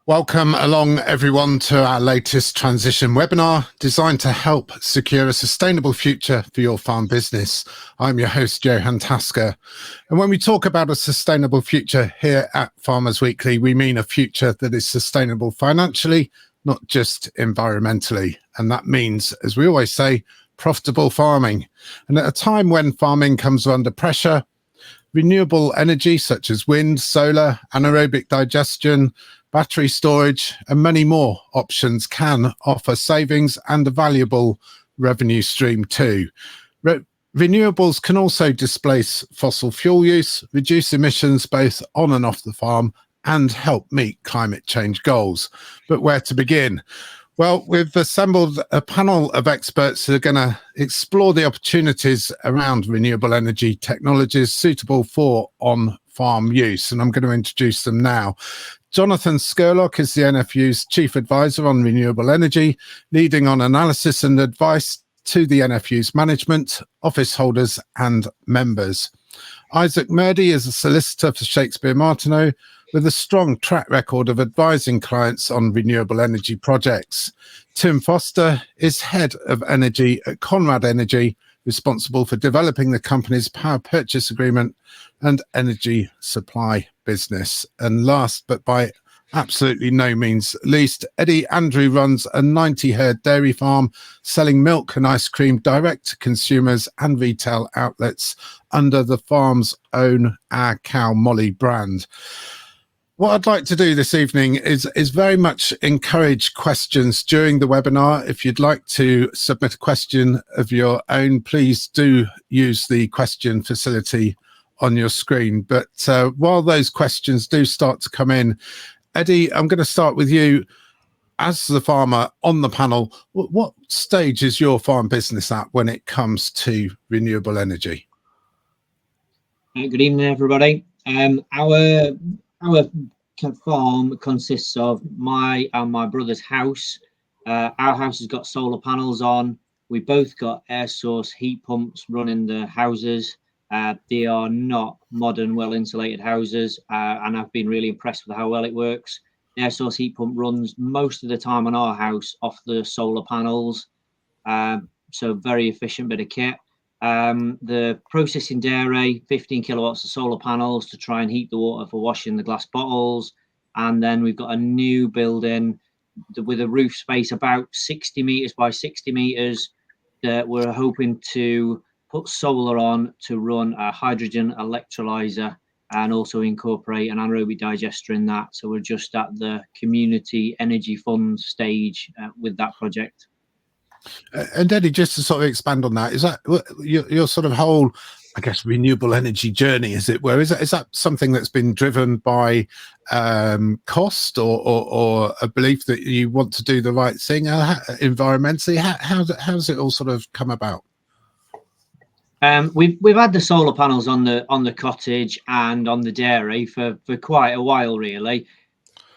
Welcome along everyone to our latest transition webinar designed to help secure a sustainable future for your farm business. I'm your host, Johan Tasker. And when we talk about a sustainable future here at Farmers Weekly, we mean a future that is sustainable financially, not just environmentally. And that means, as we always say, profitable farming. And at a time when farming comes under pressure, renewable energy such as wind, solar, anaerobic digestion, battery storage, and many more options can offer savings and a valuable revenue stream too. Renewables can also displace fossil fuel use, reduce emissions both on and off the farm, and help meet climate change goals. But where to begin? Well, we've assembled a panel of experts who are going to explore the opportunities around renewable energy technologies suitable for on-farm use, and I'm going to introduce them now. Jonathan Scurlock is the NFU's Chief Advisor on Renewable Energy, leading on analysis and advice to the NFU's management, office holders and members. Isaac Murdy is a solicitor for Shakespeare Martineau with a strong track record of advising clients on renewable energy projects. Tim Foster is Head of Energy at Conrad Energy, responsible for developing the company's power purchase agreement and energy supply business. And last, but by absolutely no means least, Eddie Andrew runs a 90-herd dairy farm selling milk and ice cream direct to consumers and retail outlets under the farm's own Our Cow Molly brand. What I'd like to do this evening is very much encourage questions during the webinar. If you'd like to submit a question of your own, please do use the question facility on your screen. But while those questions do start to come in, Eddie, I'm going to start with you. As the farmer on the panel, what stage is your farm business at when it comes to renewable energy? Good evening, everybody. Our farm consists of my and my brother's house. Our house has got solar panels on. We both got air source heat pumps running the houses. They are not modern, well-insulated houses, and I've been really impressed with how well it works. The air source heat pump runs most of the time on our house off the solar panels, so very efficient bit of kit. The processing dairy, 15 kilowatts of solar panels to try and heat the water for washing the glass bottles. And then we've got a new building with a roof space about 60 meters by 60 meters that we're hoping to put solar on to run a hydrogen electrolyzer and also incorporate an anaerobic digester in that. So we're just at the community energy fund stage with that project. And Eddie, just to sort of expand on that, is that your sort of whole, I guess, renewable energy journey, as it were? Is that something that's been driven by cost or a belief that you want to do the right thing environmentally? How does it all sort of come about? We've had the solar panels on the cottage and on the dairy for quite a while, really.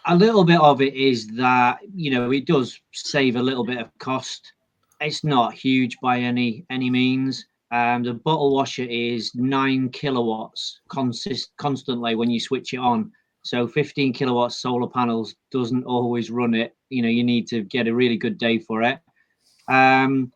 A little bit of it is that, you know, it does save a little bit of cost. It's not huge by any means. The bottle washer is 9 kilowatts constantly when you switch it on. So 15 kilowatts solar panels doesn't always run it. You know, you need to get a really good day for it. And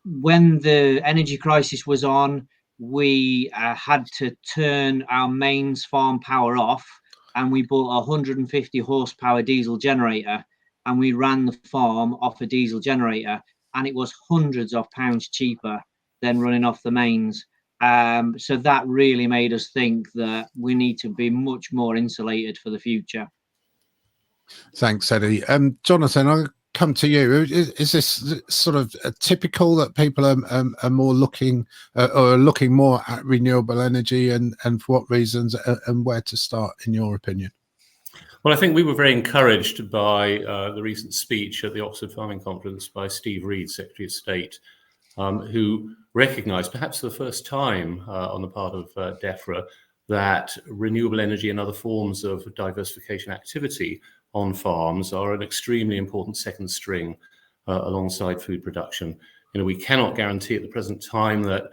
when the energy crisis was on, we had to turn our mains farm power off, and we bought a 150 horsepower diesel generator, and we ran the farm off a diesel generator, and it was hundreds of pounds cheaper than running off the mains. So that really made us think that we need to be much more insulated for the future. Thanks, Eddie. Jonathan, I'll come to you. Is this sort of typical that people are more looking or looking more at renewable energy, and for what reasons, and where to start, in your opinion? Well, I think we were very encouraged by the recent speech at the Oxford Farming Conference by Steve Reed, Secretary of State, who recognised, perhaps for the first time on the part of DEFRA, that renewable energy and other forms of diversification activity on farms are an extremely important second string alongside food production. You know, we cannot guarantee at the present time that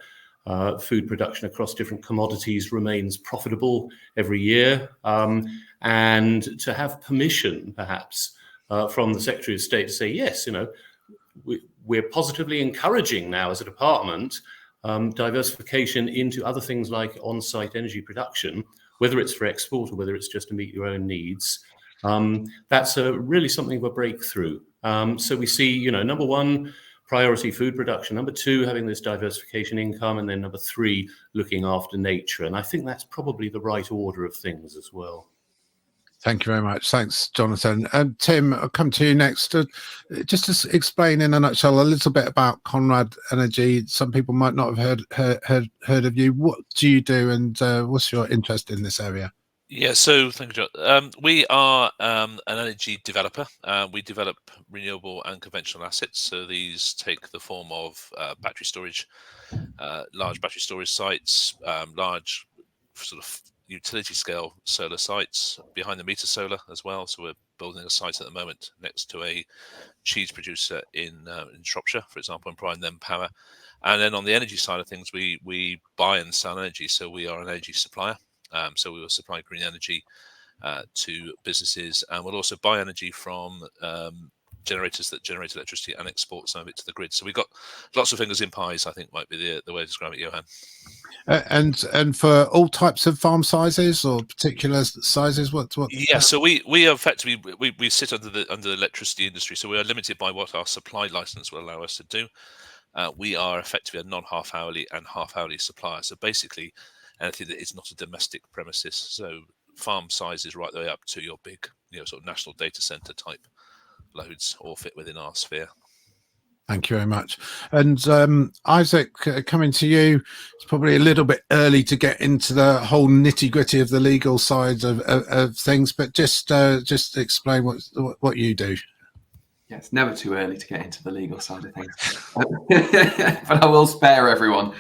food production across different commodities remains profitable every year, and to have permission, perhaps, from the Secretary of State to say, yes, we're positively encouraging now as a department diversification into other things like on-site energy production, whether it's for export or whether it's just to meet your own needs. That's really something of a breakthrough. So we see, number one, priority food production, number two, having this diversification income, and then number three, looking after nature. And I think that's probably the right order of things as well. Thank you very much. Thanks, Jonathan. And Tim, I'll come to you next. Just to explain in a nutshell a little bit about Conrad Energy. Some people might not have heard of you. What do you do, and what's your interest in this area? Yeah, so thank you, John. We are an energy developer. We develop renewable and conventional assets. So these take the form of battery storage, large battery storage sites, large sort of utility scale solar sites, behind the meter solar as well. So we're building a site at the moment next to a cheese producer in Shropshire, for example, and providing them power. And then on the energy side of things, we buy and sell energy. So we are an energy supplier. So we will supply green energy to businesses, and we'll also buy energy from generators that generate electricity and export some of it to the grid. So we've got lots of fingers in pies, I think might be the way to describe it, Johan. And for all types of farm sizes or particular sizes, what? Yeah, so we effectively we sit under the electricity industry, so we are limited by what our supply license will allow us to do. We are effectively a non-half hourly and half hourly supplier. So basically, anything that is not a domestic premises, so farm sizes right the way up to your big, sort of national data center type loads, all fit within our sphere. Thank you very much. And Isaac, coming to you, it's probably a little bit early to get into the whole nitty-gritty of the legal side of things, but just explain what you do. Yeah, it's never too early to get into the legal side of things, but I will spare everyone.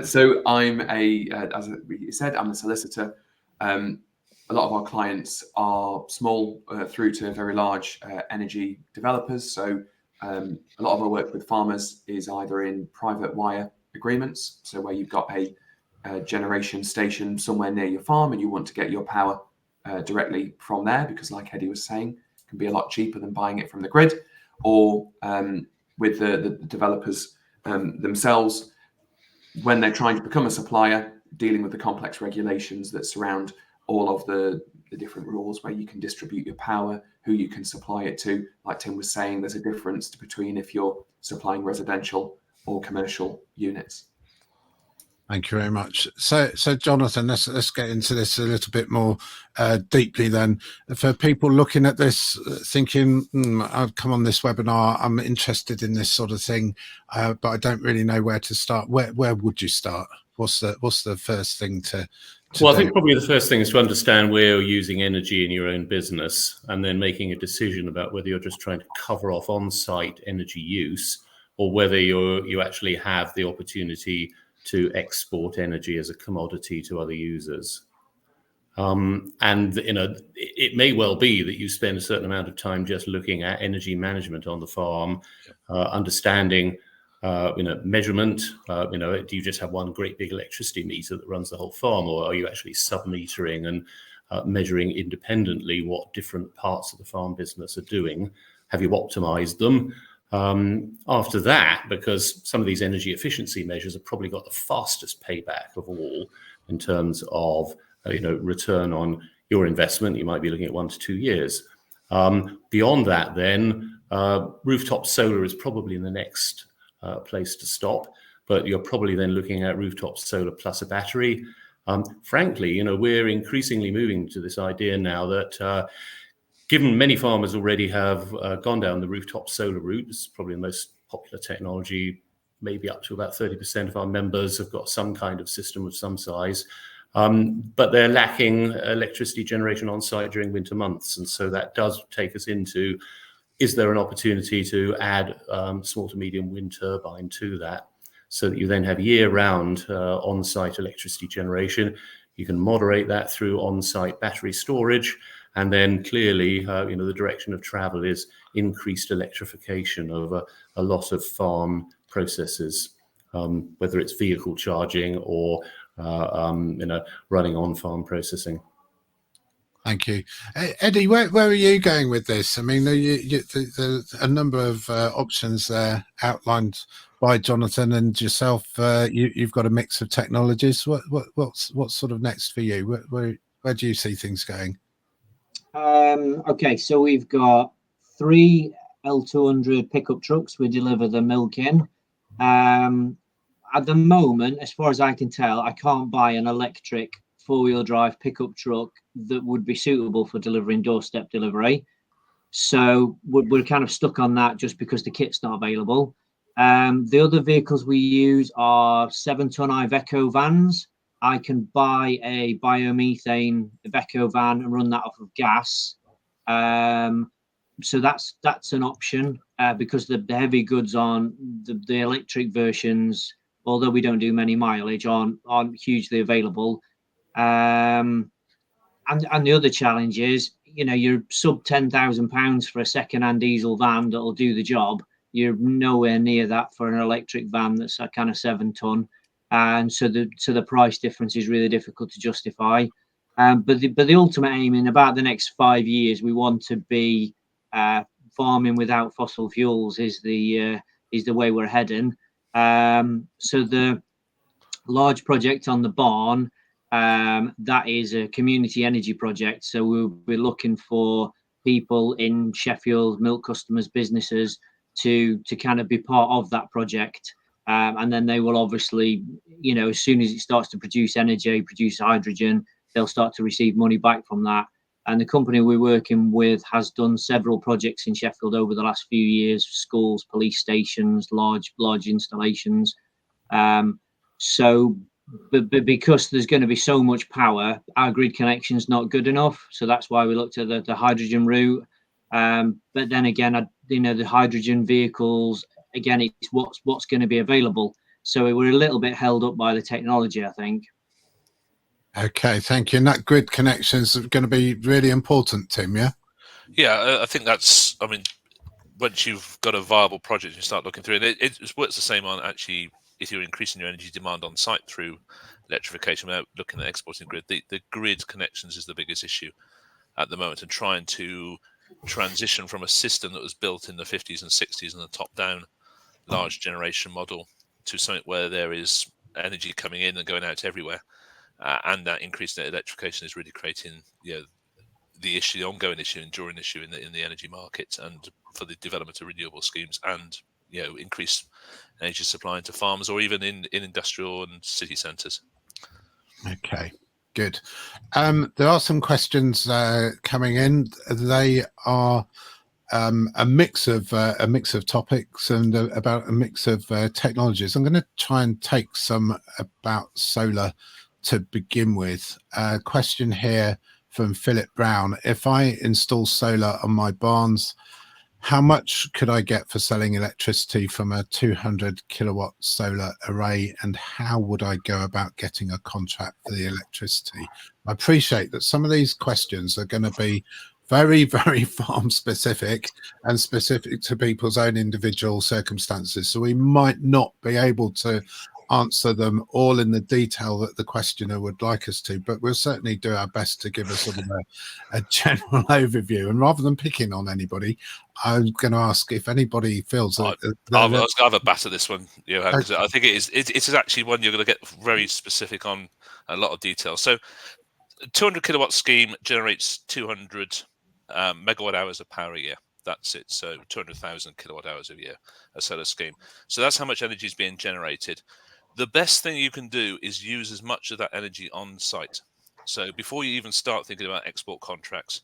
So I'm as you said, I'm a solicitor. A lot of our clients are small through to very large energy developers. So a lot of our work with farmers is either in private wire agreements, so where you've got a generation station somewhere near your farm and you want to get your power directly from there, because like Eddie was saying, it can be a lot cheaper than buying it from the grid, or with the developers themselves, when they're trying to become a supplier, dealing with the complex regulations that surround all of the different rules where you can distribute your power, who you can supply it to. Like Tim was saying, there's a difference between if you're supplying residential or commercial units. Thank you very much. So Jonathan, let's get into this a little bit more deeply then. For people looking at this, thinking, I've come on this webinar, I'm interested in this sort of thing, but I don't really know where to start. Where would you start? What's the first thing to well, do? I think probably the first thing is to understand where you're using energy in your own business, and then making a decision about whether you're just trying to cover off on-site energy use, or whether you actually have the opportunity to export energy as a commodity to other users. And it may well be that you spend a certain amount of time just looking at energy management on the farm, understanding measurement. Do you just have one great big electricity meter that runs the whole farm, or are you actually sub-metering and measuring independently what different parts of the farm business are doing? Have you optimized them? After that, because some of these energy efficiency measures have probably got the fastest payback of all in terms of return on your investment, you might be looking at 1 to 2 years. Beyond that, then rooftop solar is probably in the next place to stop, but you're probably then looking at rooftop solar plus a battery. Frankly, we're increasingly moving to this idea now that given many farmers already have gone down the rooftop solar route, it's probably the most popular technology, maybe up to about 30% of our members have got some kind of system of some size, but they're lacking electricity generation on site during winter months. And so that does take us into, is there an opportunity to add small to medium wind turbine to that, so that you then have year-round on-site electricity generation? You can moderate that through on-site battery storage. And then clearly, the direction of travel is increased electrification of a lot of farm processes. whether it's vehicle charging or running on-farm processing. Thank you. Eddie, where are you going with this? I mean, there's a number of options there outlined by Jonathan and yourself. You've got a mix of technologies. What's sort of next for you? Where do you see things going? Okay, so we've got 3 L200 pickup trucks. We deliver the milk in. At the moment, as far as I can tell, I can't buy an electric 4-wheel drive pickup truck that would be suitable for delivering doorstep delivery. So we're kind of stuck on that just because the kit's not available. The other vehicles we use are 7-ton Iveco vans. I can buy a biomethane Iveco van and run that off of gas. So that's an option because the heavy goods on the electric versions, although we don't do many mileage, aren't hugely available. And the other challenge is, you're sub £10,000 for a second-hand diesel van that'll do the job. You're nowhere near that for an electric van that's a kind of 7-ton, and so the price difference is really difficult to justify. But the ultimate aim in about the next 5 years, we want to be farming without fossil fuels is the way we're heading. So the large project on the barn, that is a community energy project. So we're looking for people in Sheffield, milk customers, businesses to kind of be part of that project. And then they will obviously, as soon as it starts to produce energy, produce hydrogen, they'll start to receive money back from that. And the company we're working with has done several projects in Sheffield over the last few years: schools, police stations, large installations. But because there's going to be so much power, our grid connection's not good enough. So that's why we looked at the hydrogen route. But then again, the hydrogen vehicles, again, it's what's going to be available. So we're a little bit held up by the technology, I think. Okay, thank you. And that grid connection is going to be really important, Tim, yeah? Yeah, I think that's, once you've got a viable project, you start looking through it. It works the same on actually, if you're increasing your energy demand on site through electrification without looking at exporting grid. The grid connections is the biggest issue at the moment, and trying to transition from a system that was built in the 50s and 60s and the top-down large generation model to something where there is energy coming in and going out everywhere. And that increased electrification is really creating, the issue, the ongoing issue, enduring issue in the energy market, and for the development of renewable schemes, and increase energy supply into farms or even in industrial and city centres. Okay, good. There are some questions coming in. They are a mix of topics and about a mix of technologies. I'm going to try and take some about solar to begin with. A question here from Philip Brown: if I install solar on my barns, how much could I get for selling electricity from a 200 kilowatt solar array, and how would I go about getting a contract for the electricity? I appreciate that some of these questions are going to be very, very farm specific and specific to people's own individual circumstances. So we might not be able to answer them all in the detail that the questioner would like us to, but we'll certainly do our best to give us sort of a general overview. And rather than picking on anybody, I'm going to ask if anybody feels I'll have a bat at this one, because I think it's actually one you're going to get very specific on a lot of detail. So 200 kilowatt scheme generates 200 megawatt hours of power a year. That's it. So 200,000 kilowatt hours a year, a solar scheme. So that's how much energy is being generated. The best thing you can do is use as much of that energy on site. So before you even start thinking about export contracts,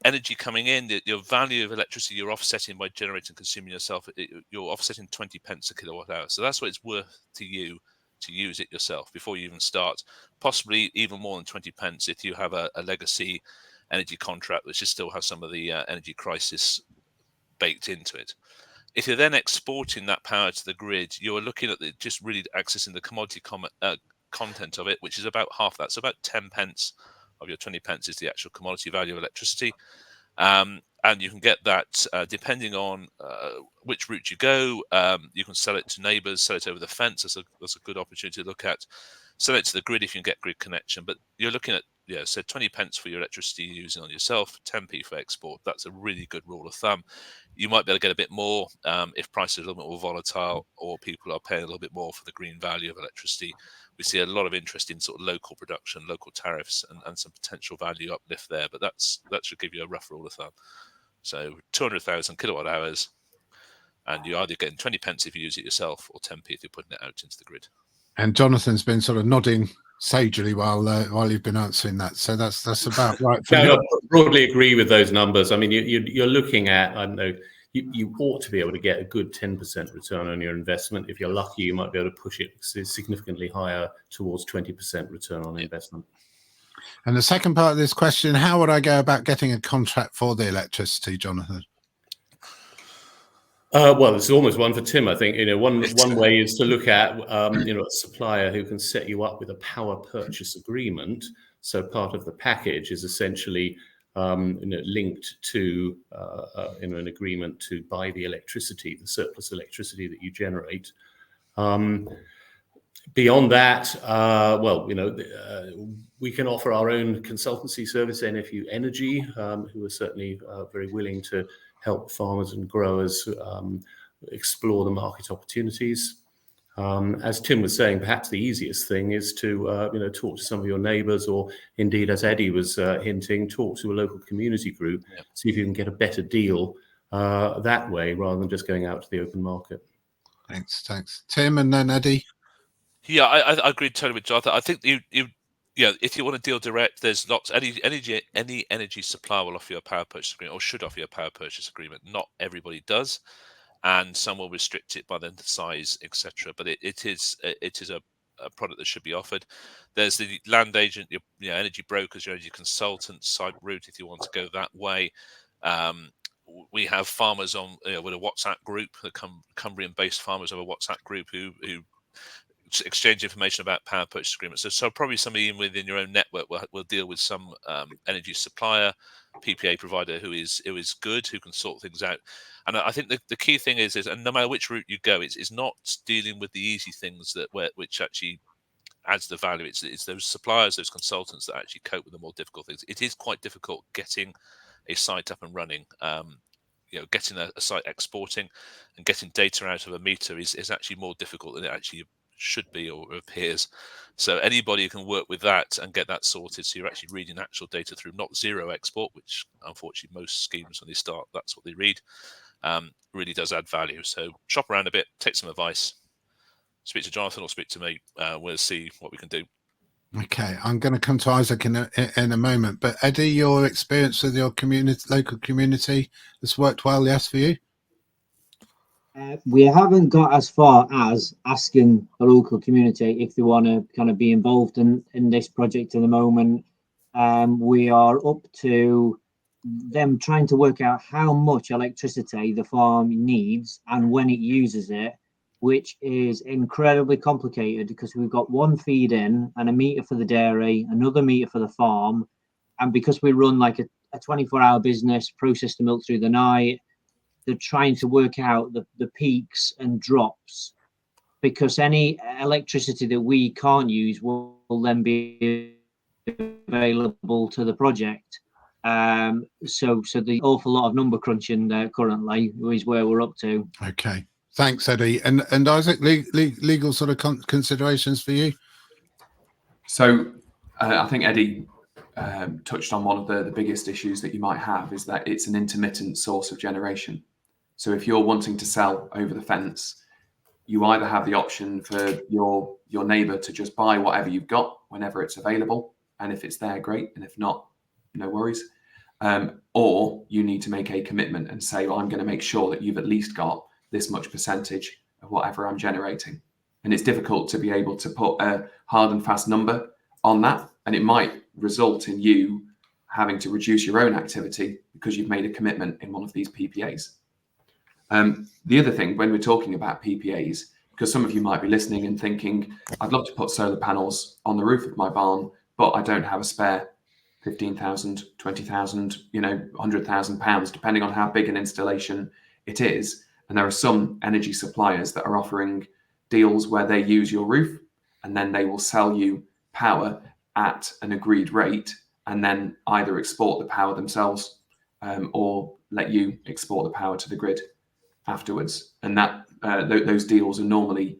energy coming in, your value of electricity you're offsetting by generating and consuming yourself, you're offsetting 20 pence a kilowatt hour. So that's what it's worth to you to use it yourself before you even start. Possibly even more than 20 pence if you have a legacy energy contract which still has some of the energy crisis baked into it. If you're then exporting that power to the grid, you're looking at just really accessing the commodity content of it, which is about half that. So about 10 pence of your 20 pence is the actual commodity value of electricity. And and you can get that depending on which route you go. You can sell it to neighbours, sell it over the fence. That's a good opportunity to look at. Sell it to the grid if you can get grid connection. But you're looking at, so 20 pence for your electricity you're using on yourself, 10p for export. That's a really good rule of thumb. You might be able to get a bit more if prices are a little bit more volatile, or people are paying a little bit more for the green value of electricity. We see a lot of interest in sort of local production, local tariffs, and some potential value uplift there. But that should give you a rough rule of thumb. So 200,000 kilowatt hours, and you're either getting 20 pence if you use it yourself, or 10p if you're putting it out into the grid. And Jonathan's been sort of nodding sagely while you've been answering that. So that's about right. I broadly agree with those numbers. I mean, you're looking at, I don't know, you ought to be able to get a good 10% return on your investment. If you're lucky, you might be able to push it significantly higher towards 20% return on investment. And the second part of this question, how would I go about getting a contract for the electricity, Jonathan? Well, it's almost one for Tim, I think. One way is to look at, a supplier who can set you up with a power purchase agreement. So part of the package is essentially linked to an agreement to buy the electricity, the surplus electricity that you generate. Beyond that, we can offer our own consultancy service, NFU Energy, who are certainly very willing to help farmers and growers explore the market opportunities. As Tim was saying, perhaps the easiest thing is to talk to some of your neighbours, or indeed, as Eddie was hinting, talk to a local community group, see if you can get a better deal that way rather than just going out to the open market. Thanks. Tim, and then Eddie. Yeah, I agree totally with Jonathan. I think if you want to deal direct, there's lots. Any energy supplier will offer you a power purchase agreement, or should offer you a power purchase agreement. Not everybody does, and some will restrict it by the size, etc. But it is a product that should be offered. There's the land agent, your energy brokers, your energy consultants side route if you want to go that way. We have farmers on with a WhatsApp group, the Cumbrian-based farmers have a WhatsApp group who exchange information about power purchase agreements. So probably somebody within your own network will deal with some energy supplier, PPA provider who is good, who can sort things out. And I think the key thing is and no matter which route you go, it's not dealing with the easy things which actually adds the value. It's those suppliers, those consultants that actually cope with the more difficult things. It is quite difficult getting a site up and running. Getting a site exporting and getting data out of a meter is actually more difficult than it actually should be or appears. So anybody who can work with that and get that sorted, so you're actually reading actual data through, not zero export, which unfortunately most schemes when they start, that's what they read, really does add value. So shop around a bit, take some advice, speak to Jonathan or speak to me. We'll see what we can do. Okay, I'm going to come to Isaac in a moment, but Eddie, your experience with your local community has worked well, yes, for you? We haven't got as far as asking the local community if they want to kind of be involved in this project at the moment. We are up to them trying to work out how much electricity the farm needs and when it uses it, which is incredibly complicated because we've got one feed in and a meter for the dairy, another meter for the farm. And because we run like a 24-hour business, process the milk through the night, they're trying to work out the peaks and drops, because any electricity that we can't use will then be available to the project. So the awful lot of number crunching there currently is where we're up to. Okay, thanks, Eddie. And Isaac, legal sort of considerations for you? So I think Eddie touched on one of the biggest issues that you might have, is that it's an intermittent source of generation. So if you're wanting to sell over the fence, you either have the option for your neighbour to just buy whatever you've got whenever it's available, and if it's there, great, and if not, no worries. Or you need to make a commitment and say, well, I'm going to make sure that you've at least got this much percentage of whatever I'm generating. And it's difficult to be able to put a hard and fast number on that, and it might result in you having to reduce your own activity because you've made a commitment in one of these PPAs. The other thing, when we're talking about PPAs, because some of you might be listening and thinking, I'd love to put solar panels on the roof of my barn, but I don't have a spare 15,000, 20,000, £100,000, depending on how big an installation it is. And there are some energy suppliers that are offering deals where they use your roof and then they will sell you power at an agreed rate and then either export the power themselves or let you export the power to the grid afterwards. And that those deals are normally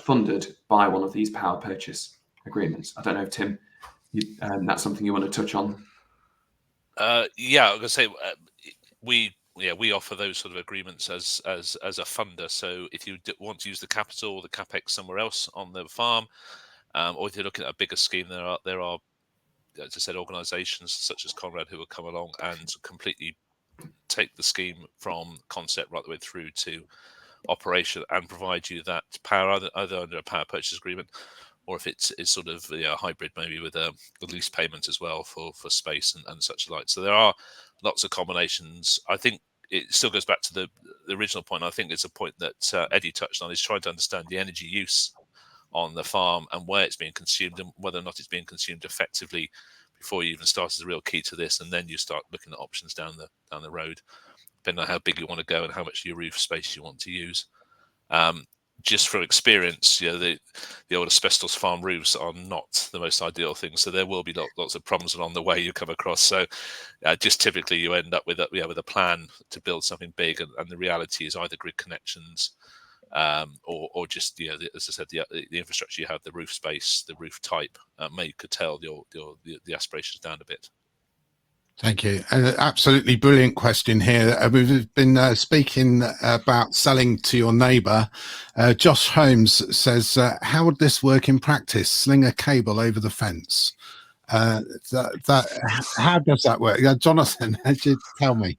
funded by one of these power purchase agreements. I don't know if Tim, that's something you want to touch on. Yeah, I'm gonna say we offer those sort of agreements as a funder. So if you want to use the capital or the capex somewhere else on the farm, or if you're looking at a bigger scheme, there are, as I said, organisations such as Conrad who will come along and completely take the scheme from concept right the way through to operation and provide you that power either under a power purchase agreement, or if it's sort of a hybrid, maybe with a lease payment as well for space and such like. So there are lots of combinations. I think it still goes back to the original point. I think it's a point that Eddie touched on, is trying to understand the energy use on the farm and where it's being consumed and whether or not it's being consumed effectively before you even start is the real key to this. And then you start looking at options down the road, depending on how big you want to go and how much of your roof space you want to use. Just from experience, the old asbestos farm roofs are not the most ideal thing. So there will be lots of problems along the way you come across. So just typically you end up with a plan to build something big, and the reality is either grid connections or just as I said, the infrastructure you have, the roof space, the roof type may curtail the aspirations down a bit. Thank you. An absolutely brilliant question here. We've been speaking about selling to your neighbour. Josh Holmes says, how would this work in practice? Sling a cable over the fence. How does that work? Jonathan, tell me.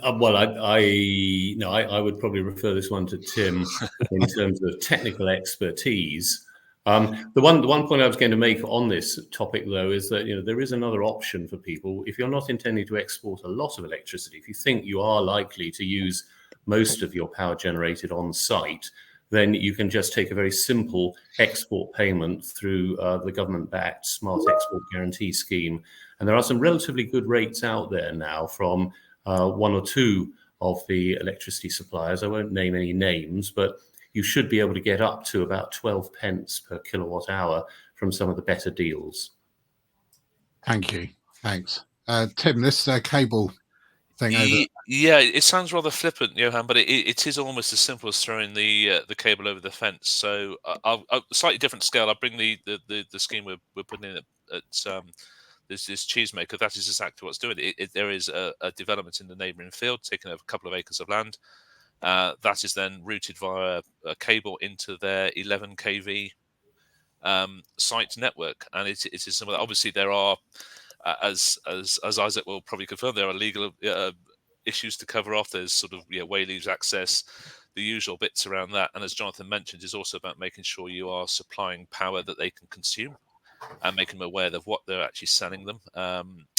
Well, I would probably refer this one to Tim in terms of technical expertise. The one point I was going to make on this topic, though, is that there is another option for people. If you're not intending to export a lot of electricity, if you think you are likely to use most of your power generated on site, then you can just take a very simple export payment through the government-backed Smart Export Guarantee Scheme. And there are some relatively good rates out there now from one or two of the electricity suppliers. I won't name any names, but you should be able to get up to about 12 pence per kilowatt hour from some of the better deals. Thank you. Thanks. Tim, this cable thing over. Yeah, it sounds rather flippant, Johan, but it is almost as simple as throwing the cable over the fence. So I'll slightly different scale. I'll bring the scheme we're putting in at this cheesemaker. That is exactly what's doing it. There is a development in the neighbouring field, taking over a couple of acres of land. That is then routed via a cable into their 11 kV site network, and it is similar. Obviously, there are, as Isaac will probably confirm, there are legal issues to cover off. There's sort of way leaves access, the usual bits around that, and as Jonathan mentioned, is also about making sure you are supplying power that they can consume and making them aware of what they're actually selling them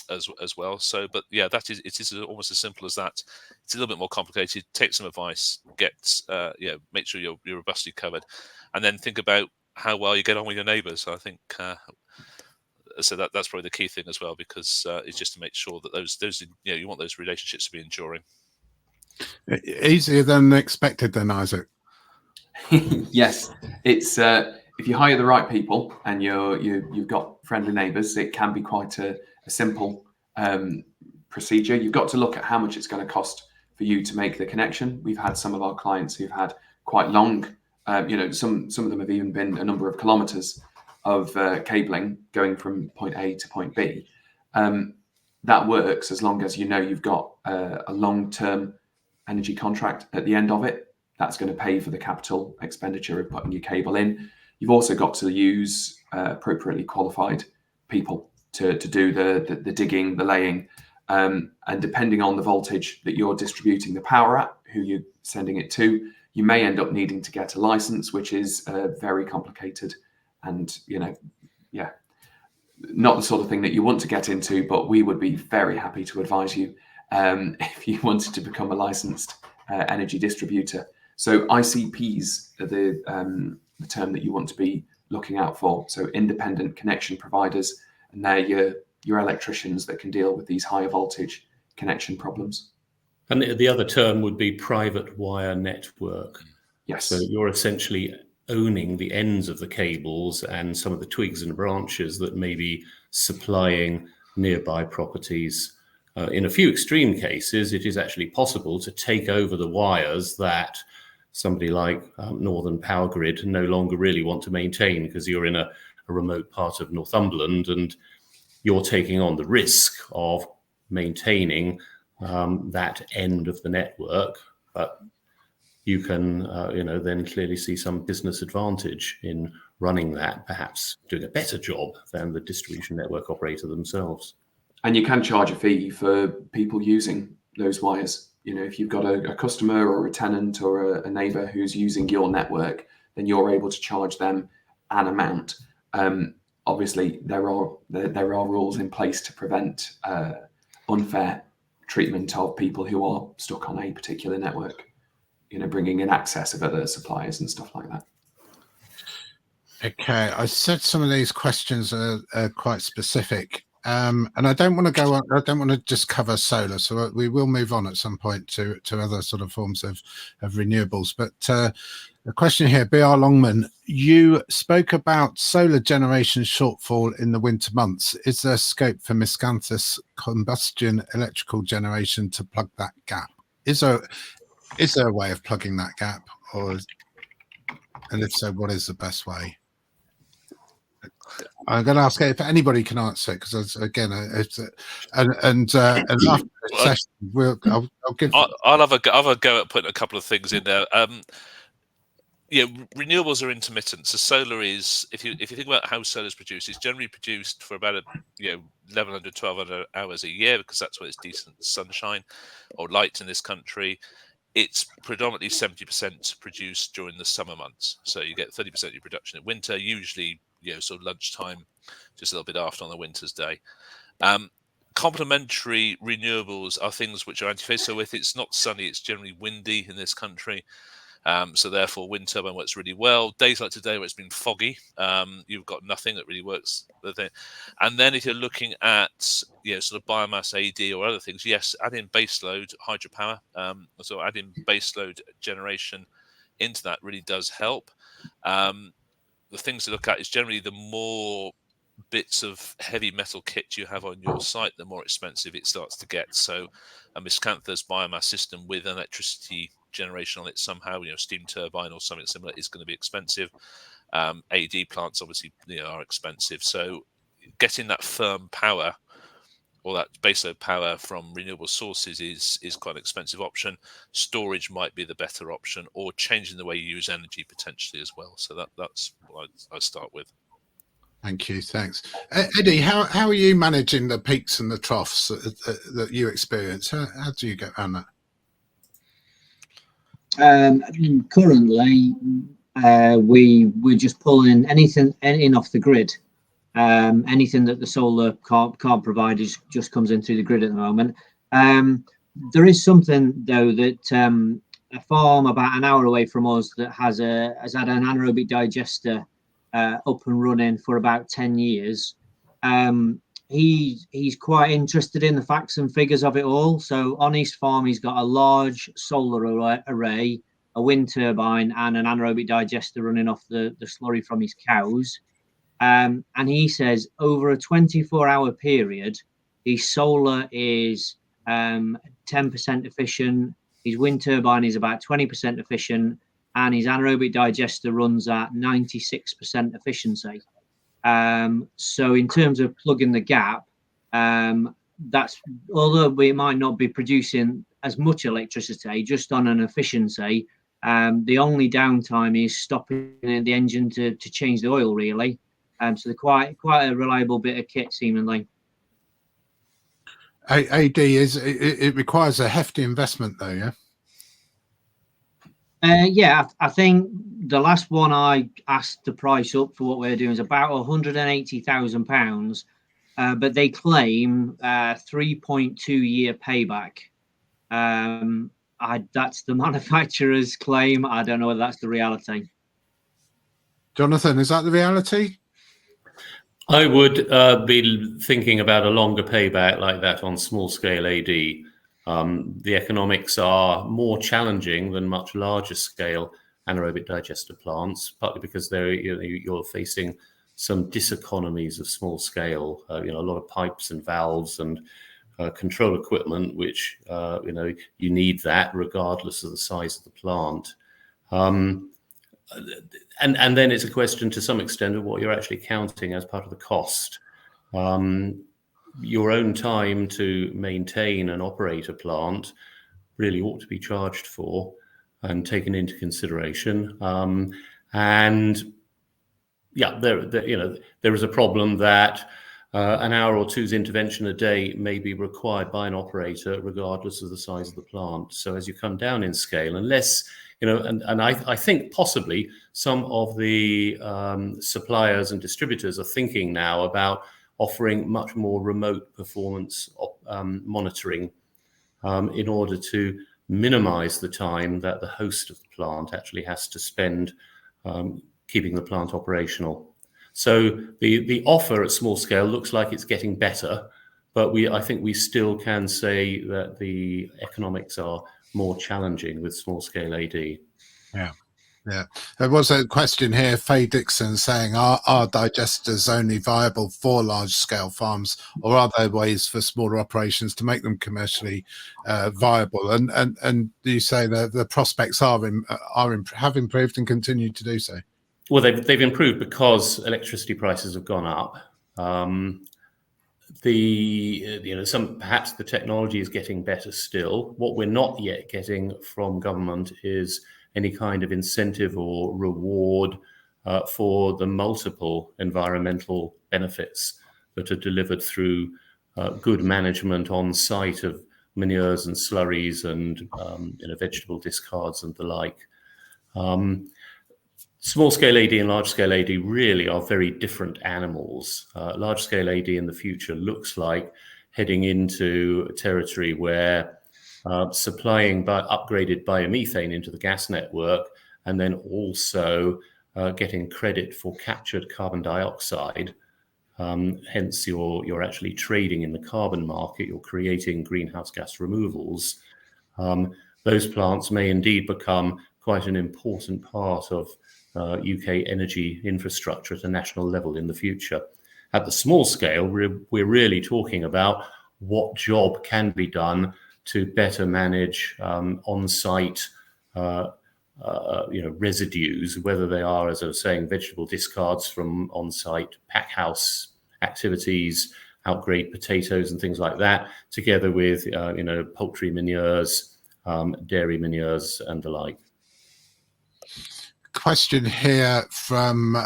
as well. So, but yeah, it is almost as simple as that. It's a little bit more complicated. Take some advice, make sure you're robustly covered, and then think about how well you get on with your neighbours. I think so that's probably the key thing as well, because it's just to make sure that those you want those relationships to be enduring. Easier than expected, then, Isaac. Yes, it's if you hire the right people and you've got friendly neighbours, it can be quite a simple procedure. You've got to look at how much it's going to cost for you to make the connection. We've had some of our clients who've had quite long, some of them have even been a number of kilometres of cabling going from point A to point B. That works as long as you've got a long-term energy contract at the end of it. That's going to pay for the capital expenditure of putting your cable in. You've also got to use appropriately qualified people to do the digging, the laying, and depending on the voltage that you're distributing the power at, who you're sending it to, you may end up needing to get a license, which is very complicated and, not the sort of thing that you want to get into, but we would be very happy to advise you if you wanted to become a licensed energy distributor. So ICPs are the term that you want to be looking out for. So independent connection providers, and they're your your electricians that can deal with these higher voltage connection problems. And the other term would be private wire network. Yes. So you're essentially owning the ends of the cables and some of the twigs and branches that may be supplying nearby properties. In a few extreme cases, it is actually possible to take over the wires that somebody like Northern Power Grid no longer really want to maintain, because you're in a remote part of Northumberland and you're taking on the risk of maintaining that end of the network. But you can, then clearly see some business advantage in running that, perhaps doing a better job than the distribution network operator themselves. And you can charge a fee for people using those wires. If you've got a customer or a tenant or a neighbour who's using your network, then you're able to charge them an amount. Obviously, there are rules in place to prevent unfair treatment of people who are stuck on a particular network. Bringing in access of other suppliers and stuff like that. Okay, I said some of these questions are quite specific, and I don't want to go on. I don't want to just cover solar, so we will move on at some point to other sort of forms of renewables. But the question here, B.R. Longman, you spoke about solar generation shortfall in the winter months. Is there scope for miscanthus combustion electrical generation to plug that gap? Is there a way of plugging that gap, and if so, what is the best way? I'm going to ask if anybody can answer it, because again, after the session, I'll give. I'll have a go at putting a couple of things in there. Renewables are intermittent. So solar is, if you think about how solar is produced, it's generally produced for about 1,100, 1,200 hours a year, because that's when it's decent sunshine or light in this country. It's predominantly 70% produced during the summer months. So you get 30% of your production in winter, usually sort of lunchtime, just a little bit after on the winter's day. Complementary renewables are things which are antiphase. So if it's not sunny, it's generally windy in this country. So therefore, wind turbine works really well. Days like today, where it's been foggy, you've got nothing that really works. And then if you're looking at sort of biomass AD or other things, yes, add in baseload hydropower. So adding baseload generation into that really does help. The things to look at is generally the more bits of heavy metal kit you have on your site, the more expensive it starts to get. So a miscanthus biomass system with electricity generation on it somehow, steam turbine or something similar, is going to be expensive. AD plants obviously are expensive. So getting that firm power or that baseload power from renewable sources is quite an expensive option. Storage might be the better option, or changing the way you use energy potentially as well. So that's what I start with. Thank you. Thanks. Eddie, how are you managing the peaks and the troughs that you experience? How do you get around that? Currently, we're just pulling anything off the grid. Anything that the solar can't provide just comes in through the grid at the moment. There is something though that a farm about an hour away from us that has had an anaerobic digester up and running for about 10 years. He's quite interested in the facts and figures of it all. So on his farm, he's got a large solar array, a wind turbine, and an anaerobic digester running off the slurry from his cows. And he says over a 24-hour period, his solar is 10% efficient, his wind turbine is about 20% efficient, and his anaerobic digester runs at 96% efficiency. So in terms of plugging the gap, that's, although we might not be producing as much electricity just on an efficiency, the only downtime is stopping the engine to change the oil, really. So they're quite a reliable bit of kit, seemingly. AD it requires a hefty investment, though, yeah. Yeah, I think the last one I asked the price up for what we're doing is about £180,000, but they claim 3.2 year payback. That's the manufacturer's claim. I don't know whether that's the reality. Jonathan, is that the reality? I would be thinking about a longer payback like that on small-scale AD. The economics are more challenging than much larger scale anaerobic digester plants, partly because you're facing some diseconomies of small scale. A lot of pipes and valves and control equipment, which you need that regardless of the size of the plant. And then it's a question to some extent of what you're actually counting as part of the cost. Your own time to maintain and operate a plant really ought to be charged for and taken into consideration. And yeah, there is a problem that an hour or two's intervention a day may be required by an operator regardless of the size of the plant. So as you come down in scale, unless and I think possibly some of the suppliers and distributors are thinking now about offering much more remote performance monitoring in order to minimize the time that the host of the plant actually has to spend keeping the plant operational. So the offer at small scale looks like it's getting better, but I think we still can say that the economics are more challenging with small scale AD. Yeah. There was a question here, Faye Dixon, saying, are digesters only viable for large scale farms, or are there ways for smaller operations to make them commercially viable? And you say that the prospects have improved and continue to do so. Well, they've improved because electricity prices have gone up. Perhaps the technology is getting better still. What we're not yet getting from government is any kind of incentive or reward for the multiple environmental benefits that are delivered through good management on site of manures and slurries and vegetable discards and the like. Small-scale AD and large-scale AD really are very different animals. Large-scale AD in the future looks like heading into a territory where supplying upgraded biomethane into the gas network and then also getting credit for captured carbon dioxide. Hence, you're actually trading in the carbon market. You're creating greenhouse gas removals. Those plants may indeed become quite an important part of UK energy infrastructure at a national level in the future. At the small scale, we're really talking about what job can be done to better manage on-site residues, whether they are, as I was saying, vegetable discards from on-site pack house activities, outgrade potatoes and things like that, together with poultry manures, dairy manures and the like. Question here from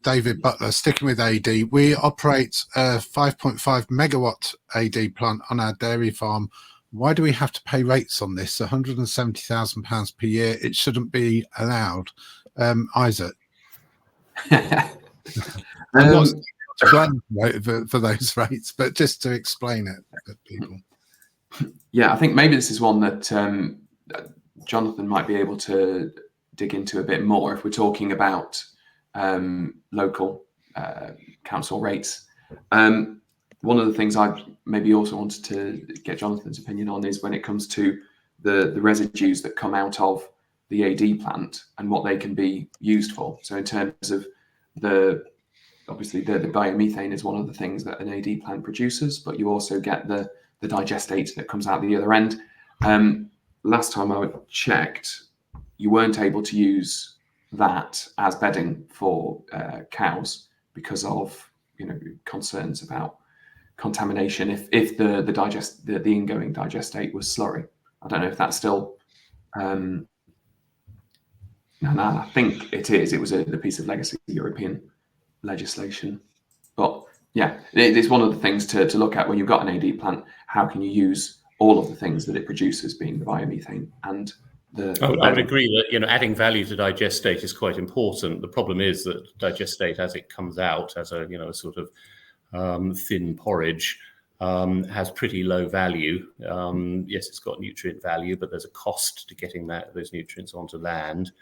David Butler, sticking with AD. We operate a 5.5 megawatt AD plant on our dairy farm. Why do we have to pay rates on this? £170,000 per year. It shouldn't be allowed. Isaac. I'm not to blame for those rates, but just to explain it to people. Yeah, I think maybe this is one that Jonathan might be able to dig into a bit more if we're talking about local council rates. One of the things I maybe also wanted to get Jonathan's opinion on is when it comes to the residues that come out of the AD plant and what they can be used for. So in terms of obviously the biomethane is one of the things that an AD plant produces, but you also get the digestate that comes out the other end. Last time I checked, you weren't able to use that as bedding for cows because of concerns about contamination if the ingoing digestate was slurry. I don't know if that's still no, I think it is. It was a piece of legacy European legislation. But yeah, it's one of the things to look at when you've got an AD plant. How can you use all of the things that it produces, being the biomethane and I would agree that adding value to digestate is quite important. The problem is that digestate, as it comes out as a sort of thin porridge, has pretty low value. Yes, it's got nutrient value, but there's a cost to getting those nutrients onto land.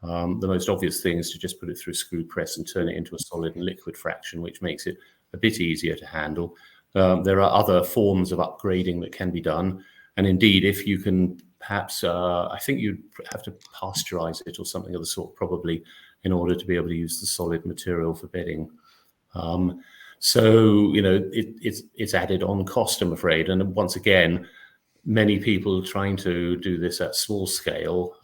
The most obvious thing is to just put it through a screw press and turn it into a solid and liquid fraction, which makes it a bit easier to handle. There are other forms of upgrading that can be done. And indeed, if you can perhaps, I think you'd have to pasteurize it or something of the sort, probably, in order to be able to use the solid material for bedding. So, it's added on cost, I'm afraid. And once again, many people trying to do this at small scale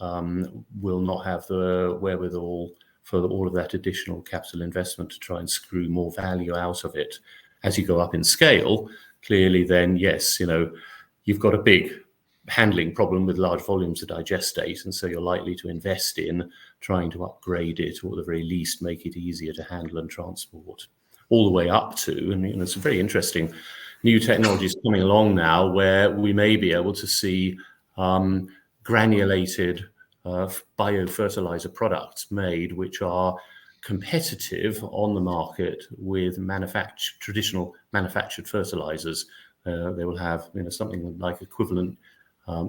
will not have the wherewithal for all of that additional capital investment to try and screw more value out of it. As you go up in scale, clearly then, yes, you've got a big handling problem with large volumes of digestate, and so you're likely to invest in trying to upgrade it, or at the very least make it easier to handle and transport, all the way up to, and it's very interesting, new technologies coming along now where we may be able to see granulated biofertilizer products made which are competitive on the market with traditional manufactured fertilizers. They will have something like equivalent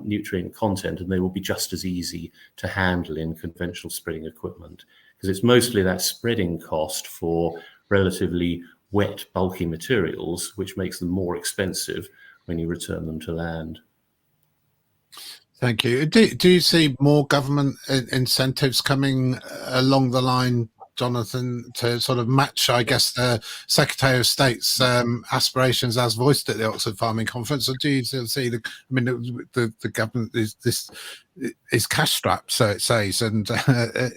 nutrient content, and they will be just as easy to handle in conventional spreading equipment, because it's mostly that spreading cost for relatively wet, bulky materials which makes them more expensive when you return them to land. Thank you. Do you see more government incentives coming along the line, Jonathan, to sort of match, I guess, the Secretary of State's aspirations as voiced at the Oxford Farming Conference? Or do you see the government is cash strapped, so it says, and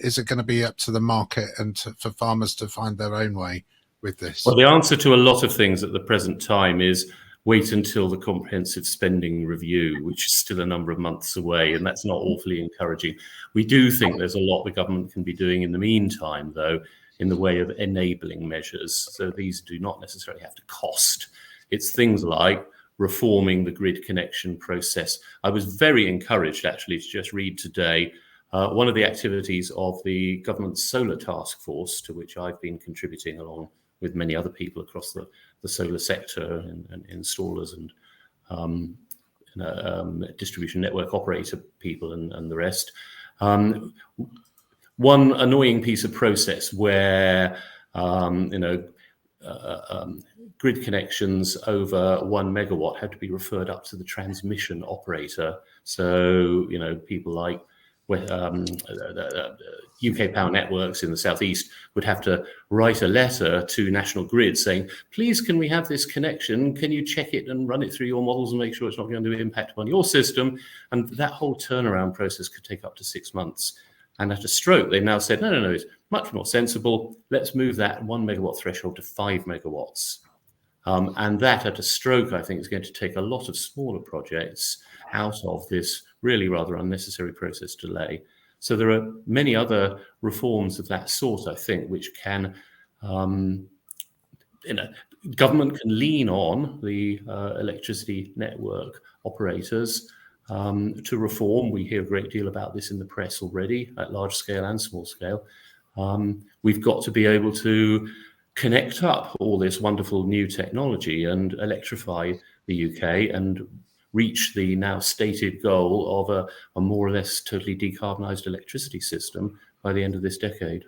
is it going to be up to the market and for farmers to find their own way with this? Well, the answer to a lot of things at the present time is wait until the comprehensive spending review, which is still a number of months away, and that's not awfully encouraging. We do think there's a lot the government can be doing in the meantime, though, in the way of enabling measures. So these do not necessarily have to cost. It's things like reforming the grid connection process. I was very encouraged, actually, to just read today one of the activities of the government's solar task force, to which I've been contributing along with many other people across the solar sector and installers and distribution network operator people and the rest. One annoying piece of process where grid connections over 1 megawatt had to be referred up to the transmission operator. So people like UK Power Networks in the southeast would have to write a letter to National Grid saying, please, can we have this connection? Can you check it and run it through your models and make sure it's not going to impact upon your system? And that whole turnaround process could take up to 6 months. And at a stroke, they've now said, no, it's much more sensible. Let's move that 1 megawatt threshold to 5 megawatts. And that at a stroke, I think, is going to take a lot of smaller projects out of this really rather unnecessary process delay. So there are many other reforms of that sort, I think, which can, government can lean on the electricity network operators to reform. We hear a great deal about this in the press already at large scale and small scale. We've got to be able to connect up all this wonderful new technology and electrify the UK and reach the now stated goal of a more or less totally decarbonised electricity system by the end of this decade.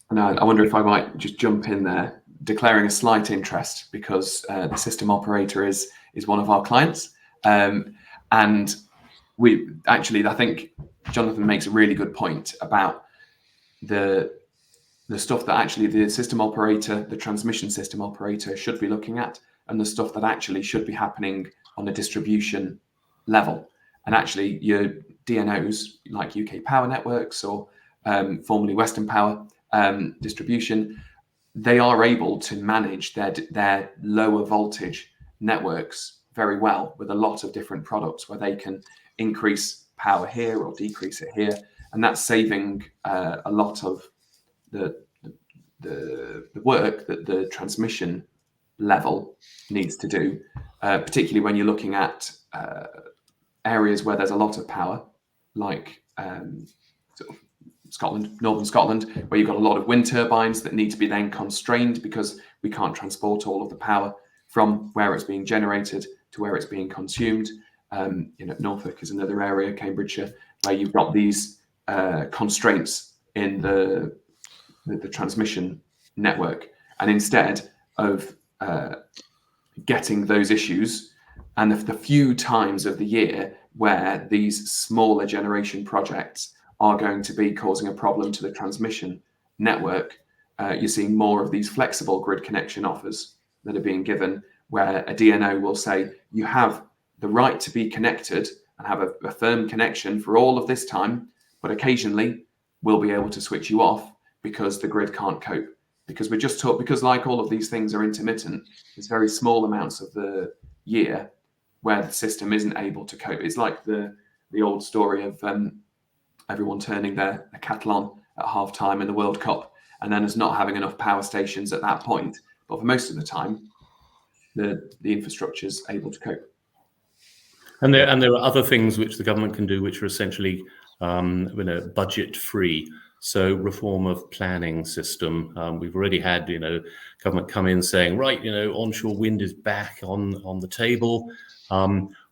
And I wonder if I might just jump in there, declaring a slight interest, because the system operator is one of our clients. And we actually, I think Jonathan makes a really good point about the stuff that actually the system operator, the transmission system operator should be looking at, and the stuff that actually should be happening on a distribution level. And actually your DNOs like UK Power Networks or formerly Western Power Distribution, they are able to manage their lower voltage networks very well with a lot of different products where they can increase power here or decrease it here. And that's saving a lot of the work that the transmission level needs to do, particularly when you're looking at areas where there's a lot of power, like sort of Scotland, northern Scotland, where you've got a lot of wind turbines that need to be then constrained because we can't transport all of the power from where it's being generated to where it's being consumed. Norfolk is another area, Cambridgeshire, where you've got these constraints in the transmission network, and instead of getting those issues and the few times of the year where these smaller generation projects are going to be causing a problem to the transmission network, you're seeing more of these flexible grid connection offers that are being given, where a DNO will say you have the right to be connected and have a firm connection for all of this time, but occasionally we'll be able to switch you off because the grid can't cope. Because we're just taught, because like all of these things are intermittent, there's very small amounts of the year where the system isn't able to cope. It's like the old story of everyone turning their cattle on at half time in the World Cup, and then us not having enough power stations at that point. But for most of the time, the infrastructure is able to cope. And there are other things which the government can do, which are essentially budget free. So reform of planning system. We've already had, government come in saying, right, onshore wind is back on the table.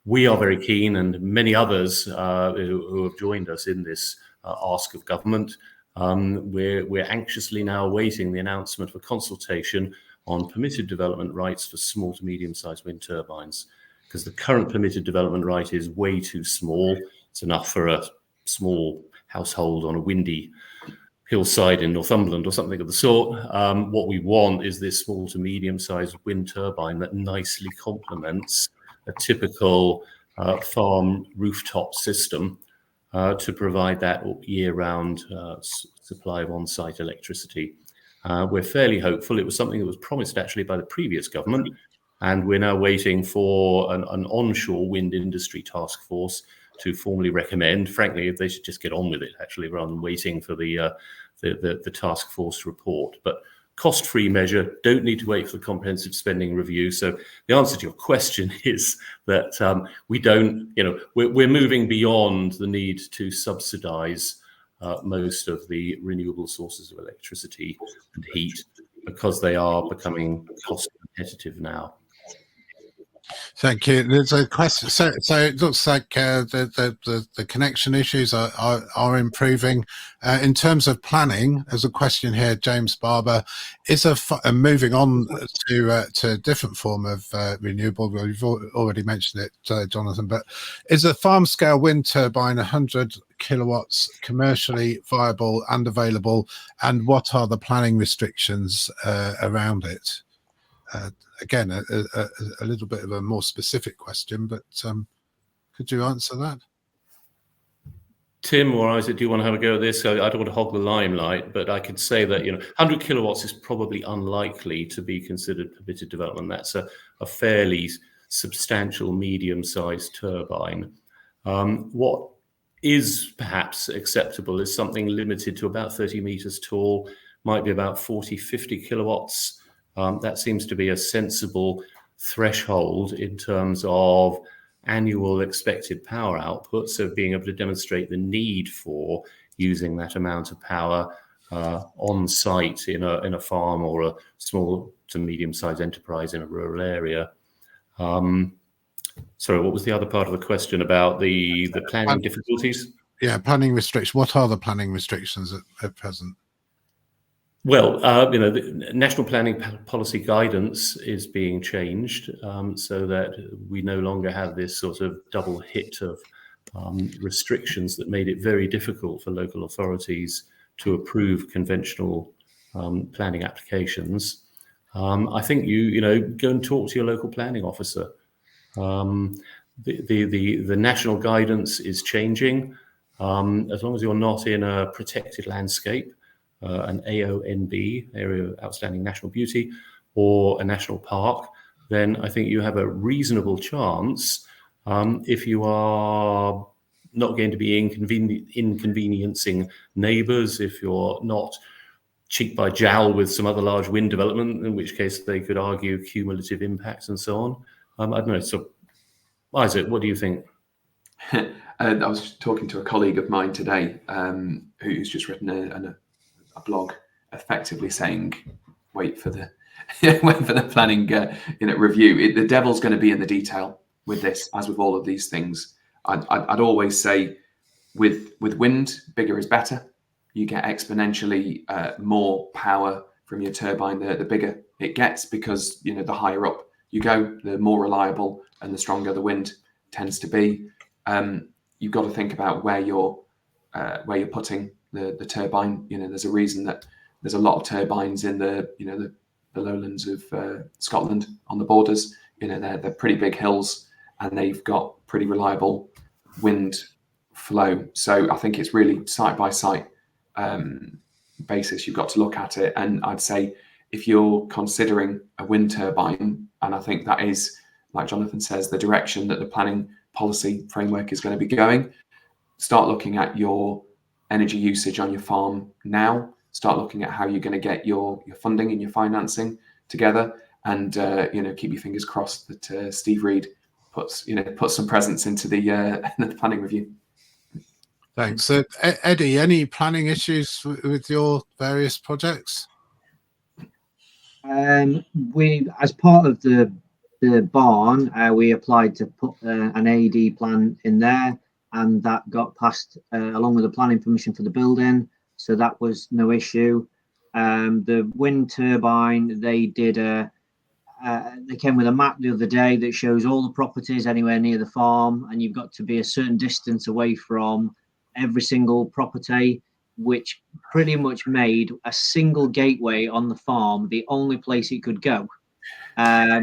We are very keen, and many others who have joined us in this ask of government. We're anxiously now awaiting the announcement of a consultation on permitted development rights for small to medium-sized wind turbines, because the current permitted development right is way too small. It's enough for a small household on a windy hillside in Northumberland or something of the sort. What we want is this small to medium-sized wind turbine that nicely complements a typical farm rooftop system to provide that year-round supply of on-site electricity. We're fairly hopeful. It was something that was promised actually by the previous government, and we're now waiting for an onshore wind industry task force to formally recommend. Frankly, they should just get on with it, actually, rather than waiting for the task force report. But cost-free measure, don't need to wait for the comprehensive spending review. So the answer to your question is that we don't, we're moving beyond the need to subsidise most of the renewable sources of electricity and heat, because they are becoming cost competitive now. Thank you. There's a question. So it looks like the connection issues are improving. In terms of planning, there's a question here, James Barber. Is moving on to a different form of renewable? Well, you've already mentioned it, Jonathan. But is a farm scale wind turbine 100 kilowatts commercially viable and available? And what are the planning restrictions around it? Again, a little bit of a more specific question, but could you answer that? Tim or Isaac, do you want to have a go at this? I don't want to hog the limelight, but I could say that 100 kilowatts is probably unlikely to be considered permitted development. That's a fairly substantial medium-sized turbine. What is perhaps acceptable is something limited to about 30 meters tall, might be about 40, 50 kilowatts. That seems to be a sensible threshold in terms of annual expected power output. So being able to demonstrate the need for using that amount of power on site in a farm or a small to medium-sized enterprise in a rural area. Sorry, what was the other part of the question about the planning difficulties? Yeah, planning restrictions. What are the planning restrictions at present? Well, the national planning policy guidance is being changed so that we no longer have this sort of double hit of restrictions that made it very difficult for local authorities to approve conventional planning applications. I think you go and talk to your local planning officer. The national guidance is changing. As long as you're not in a protected landscape, an AONB, Area of Outstanding National Beauty, or a national park, then I think you have a reasonable chance, if you are not going to be inconveniencing neighbours, if you're not cheek by jowl with some other large wind development, in which case they could argue cumulative impacts and so on. I don't know. So, Isaac, what do you think? I was talking to a colleague of mine today who's just written a blog effectively saying, wait for the planning review. The devil's going to be in the detail with this, as with all of these things. I'd always say With wind, bigger is better. You get exponentially more power from your turbine the bigger it gets, because the higher up you go, the more reliable and the stronger the wind tends to be. You've got to think about where you're putting the turbine. There's a reason that there's a lot of turbines in the lowlands of Scotland on the borders. They're pretty big hills, and they've got pretty reliable wind flow. So I think it's really site by site basis. You've got to look at it, and I'd say if you're considering a wind turbine, and I think that is, like Jonathan says, the direction that the planning policy framework is going to be going, start looking at your energy usage on your farm now. Start looking at how you're going to get your funding and your financing together, and keep your fingers crossed that Steve Reed puts some presence into the planning review. Thanks. Eddie, any planning issues with your various projects? We, as part of the barn, we applied to put an AD plan in there, and that got passed along with the planning permission for the building, so that was no issue. The wind turbine, they came with a map the other day that shows all the properties anywhere near the farm, and you've got to be a certain distance away from every single property, which pretty much made a single gateway on the farm the only place it could go.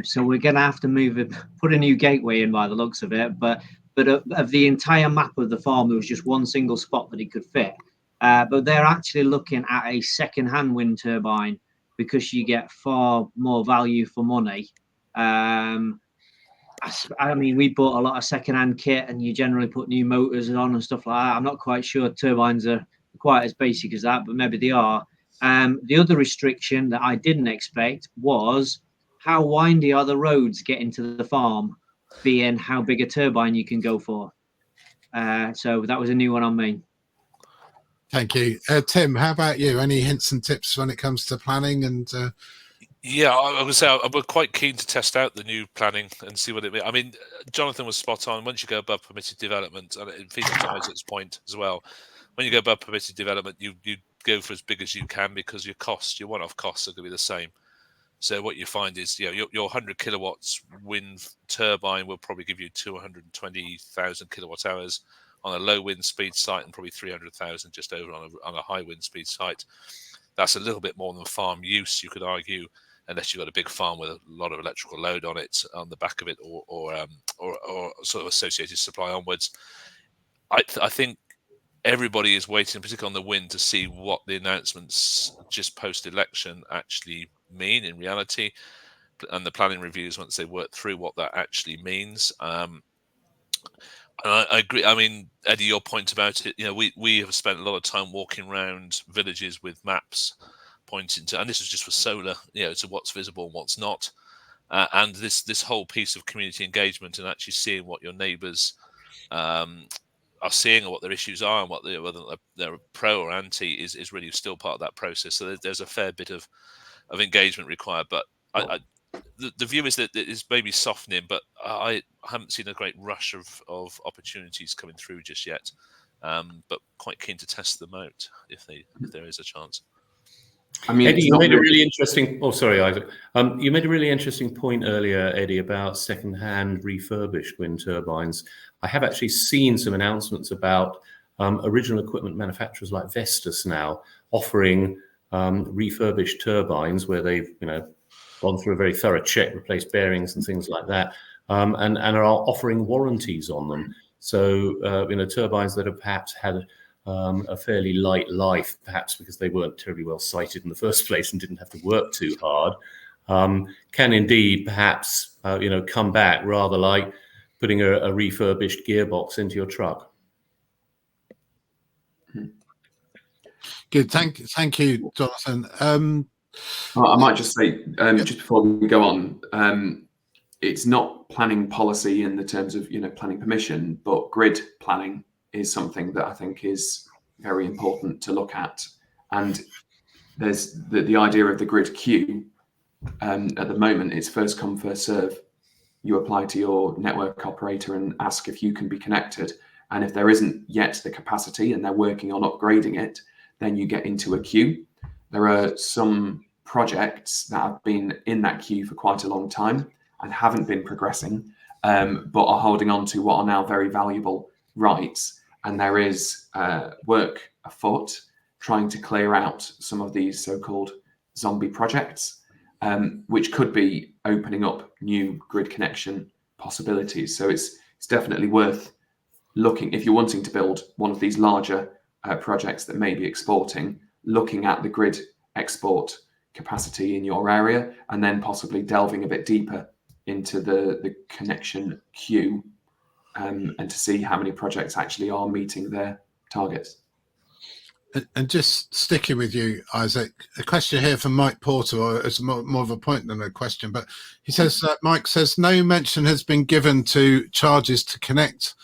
So we're going to have to put a new gateway in by the looks of it. But of the entire map of the farm, there was just one single spot that it could fit. But they're actually looking at a second-hand wind turbine, because you get far more value for money. I mean, we bought a lot of second-hand kit, and you generally put new motors on and stuff like that. I'm not quite sure turbines are quite as basic as that, but maybe they are. The other restriction that I didn't expect was how windy are the roads getting to the farm, being how big a turbine you can go for. So that was a new one on me. Thank you. Tim, how about you? Any hints and tips when it comes to planning? And yeah, I would say we're quite keen to test out the new planning and see what it means. I mean, Jonathan was spot on. Once you go above permitted development, and it feeds into Isaac's point as well, when you go above permitted development, you go for as big as you can, because your one-off costs are going to be the same. So what you find is, your 100 kilowatts wind turbine will probably give you 220,000 kilowatt hours on a low wind speed site, and probably 300,000 just over on a high wind speed site. That's a little bit more than farm use, you could argue, unless you've got a big farm with a lot of electrical load on it, on the back of it, or sort of associated supply onwards. I think everybody is waiting, particularly on the wind, to see what the announcements just post-election actually mean in reality, and the planning reviews, once they work through what that actually means. And I agree. I mean, Eddie, your point about it, we have spent a lot of time walking around villages with maps pointing to, and this is just for solar, to what's visible and what's not. And this whole piece of community engagement, and actually seeing what your neighbours are seeing, or what their issues are, and whether they're pro or anti, is really still part of that process. So there's a fair bit of engagement required. But the view is that it is maybe softening, but I haven't seen a great rush of opportunities coming through just yet. But quite keen to test them out if there is a chance. I mean, Eddie, you made a really interesting. Oh, sorry, Isaac. You made a really interesting point earlier, Eddie, about second-hand refurbished wind turbines. I have actually seen some announcements about original equipment manufacturers like Vestas now offering refurbished turbines, where they've gone through a very thorough check, replaced bearings and things like that, and are offering warranties on them. So turbines that have perhaps had a fairly light life, perhaps because they weren't terribly well sited in the first place and didn't have to work too hard, can indeed perhaps come back, rather like putting a refurbished gearbox into your truck. Good, thank you, Jonathan. I might just say, just before we go on, it's not planning policy in the terms of planning permission, but grid planning is something that I think is very important to look at. And there's the idea of the grid queue. At the moment, it's first come, first serve. You apply to your network operator and ask if you can be connected, And if there isn't yet the capacity and they're working on upgrading it, then you get into a queue. There are some projects that have been in that queue for quite a long time and haven't been progressing, but are holding on to what are now very valuable rights. And there is work afoot trying to clear out some of these so-called zombie projects, which could be opening up new grid connection possibilities. So it's definitely worth looking, if you're wanting to build one of these larger projects that may be exporting, looking at the grid export capacity in your area, and then possibly delving a bit deeper into the connection queue, and to see how many projects actually are meeting their targets. And just sticking with you, Isaac, a question here from Mike Porter, or it's more of a point than a question, but he says, Mike says, no mention has been given to charges to connect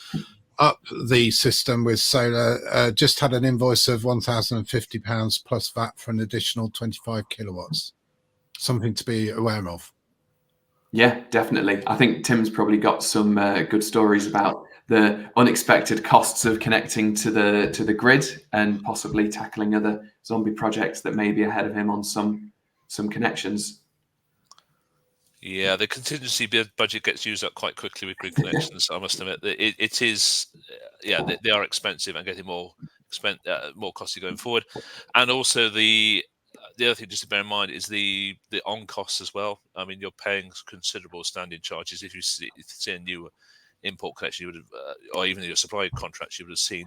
up the system with solar. Just had an invoice of £1,050 plus VAT for an additional 25 kilowatts. Something to be aware of. Yeah, definitely. I think Tim's probably got some good stories about the unexpected costs of connecting to the grid and possibly tackling other zombie projects that may be ahead of him on some connections. Yeah, the contingency budget gets used up quite quickly with grid connections. I must admit that it is, they are expensive and getting more costly going forward. And also the other thing just to bear in mind is the on costs as well. I mean, you're paying considerable standing charges. If you see a new import connection, you would have, or even your supply contracts, you would have seen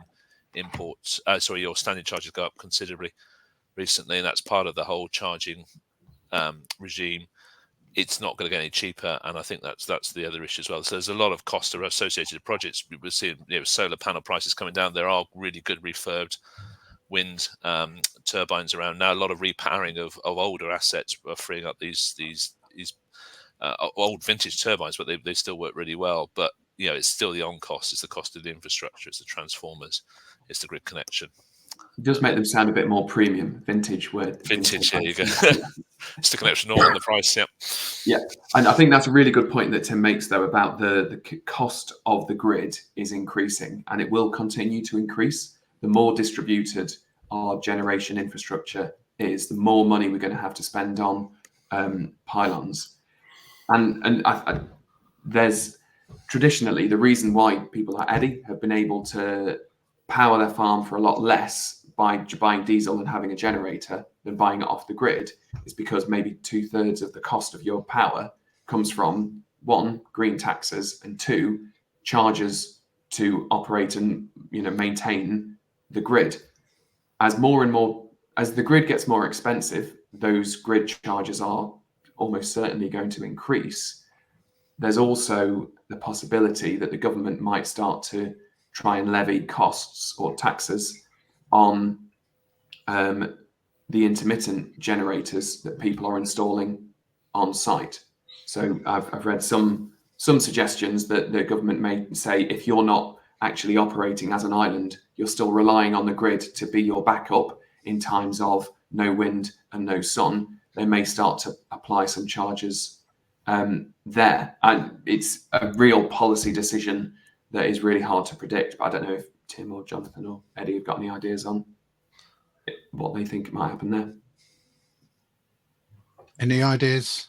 your standing charges go up considerably recently, and that's part of the whole charging regime. It's not going to get any cheaper, and I think that's the other issue as well. So there's a lot of costs associated with projects. We're seeing solar panel prices coming down. There are really good refurbed wind turbines around now. A lot of repowering of older assets are freeing up these old vintage turbines, but they still work really well. But it's still the on cost. It's the cost of the infrastructure. It's the transformers. It's the grid connection. It does make them sound a bit more premium. Vintage word. Vintage, there you go. It's the connection all on the price. Yeah, and I think that's a really good point that Tim makes, though, about the cost of the grid is increasing, and it will continue to increase. The more distributed our generation infrastructure is, the more money we're going to have to spend on pylons. And there's traditionally the reason why people like Eddie have been able to power their farm for a lot less by buying diesel and having a generator than buying it off the grid is because maybe 2/3 of the cost of your power comes from, one, green taxes, and two, charges to operate and maintain the grid. As the grid gets more expensive, those grid charges are almost certainly going to increase. There's also the possibility that the government might start to try and levy costs or taxes on the intermittent generators that people are installing on site. So I've read some suggestions that the government may say, if you're not actually operating as an island, you're still relying on the grid to be your backup in times of no wind and no sun, they may start to apply some charges there. And it's a real policy decision that is really hard to predict. But I don't know if Tim or Jonathan or Eddie have got any ideas on what they think might happen there. Any ideas?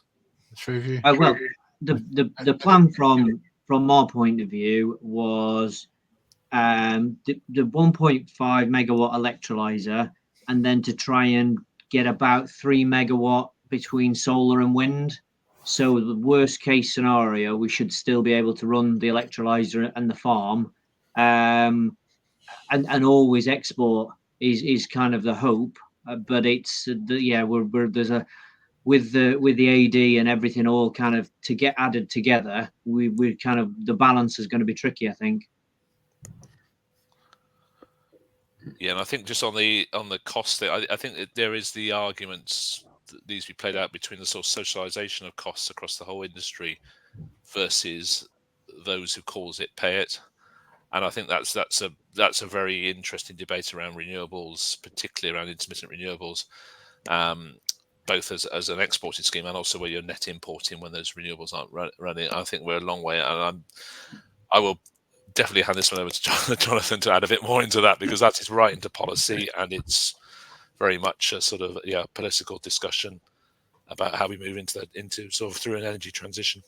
Three of you? Well, the plan from our point of view was the 1.5 megawatt electrolyzer, and then to try and get about 3 megawatt between solar and wind. So the worst case scenario, we should still be able to run the electrolyzer and the farm, and always export is kind of the hope. But it's with the AD and everything all kind of to get added together, we're kind of, the balance is going to be tricky, I think. Yeah, and I think just on the cost there, I think that there is the arguments that needs to be played out between the sort of socialization of costs across the whole industry versus those who cause it pay it. And I think that's a very interesting debate around renewables, particularly around intermittent renewables, both as an exported scheme and also where you're net importing when those renewables aren't running. I think we're a long way, and I will definitely hand this one over to Jonathan to add a bit more into that, because that is right into policy, and it's very much a sort of political discussion about how we move into sort of through an energy transition.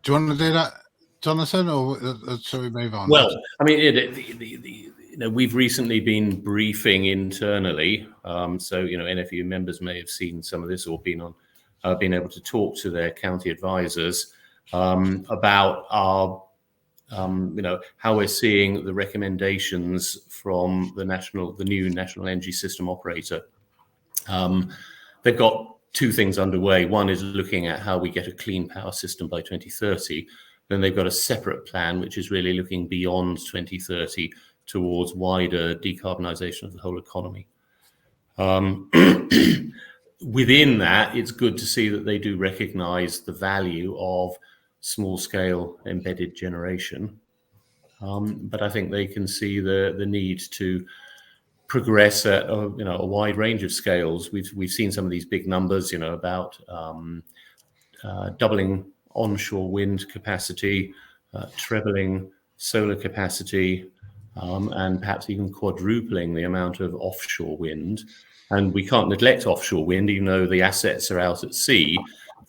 Do you want to do that, Jonathan, or shall we move on? Well, I mean, we've recently been briefing internally, so NFU members may have seen some of this or been able to talk to their county advisors about our, how we're seeing the recommendations from the new National Energy System Operator. They've got two things underway. One is looking at how we get a clean power system by 2030. Then they've got a separate plan, which is really looking beyond 2030 towards wider decarbonisation of the whole economy. Within that, it's good to see that they do recognise the value of small-scale embedded generation. But I think they can see the need to progress at a wide range of scales. We've seen some of these big numbers, about doubling onshore wind capacity, trebling solar capacity, and perhaps even quadrupling the amount of offshore wind. And we can't neglect offshore wind, even though the assets are out at sea.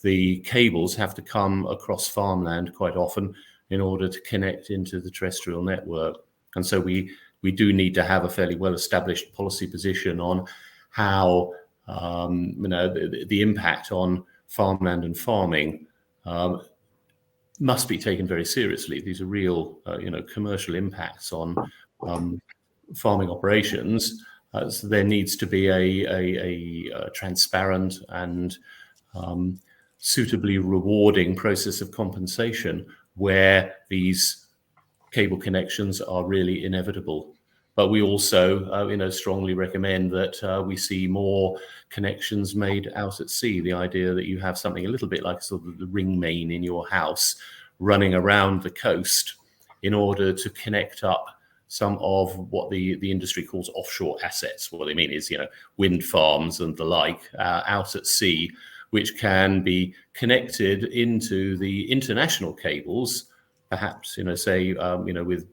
The cables have to come across farmland quite often in order to connect into the terrestrial network. And so we do need to have a fairly well-established policy position on how the impact on farmland and farming must be taken very seriously. These are real, commercial impacts on farming operations. So there needs to be a transparent and suitably rewarding process of compensation where these cable connections are really inevitable. But we also, strongly recommend that we see more connections made out at sea. The idea that you have something a little bit like sort of the ring main in your house running around the coast in order to connect up some of what the industry calls offshore assets. What they mean is, wind farms and the like out at sea, which can be connected into the international cables, perhaps, say, with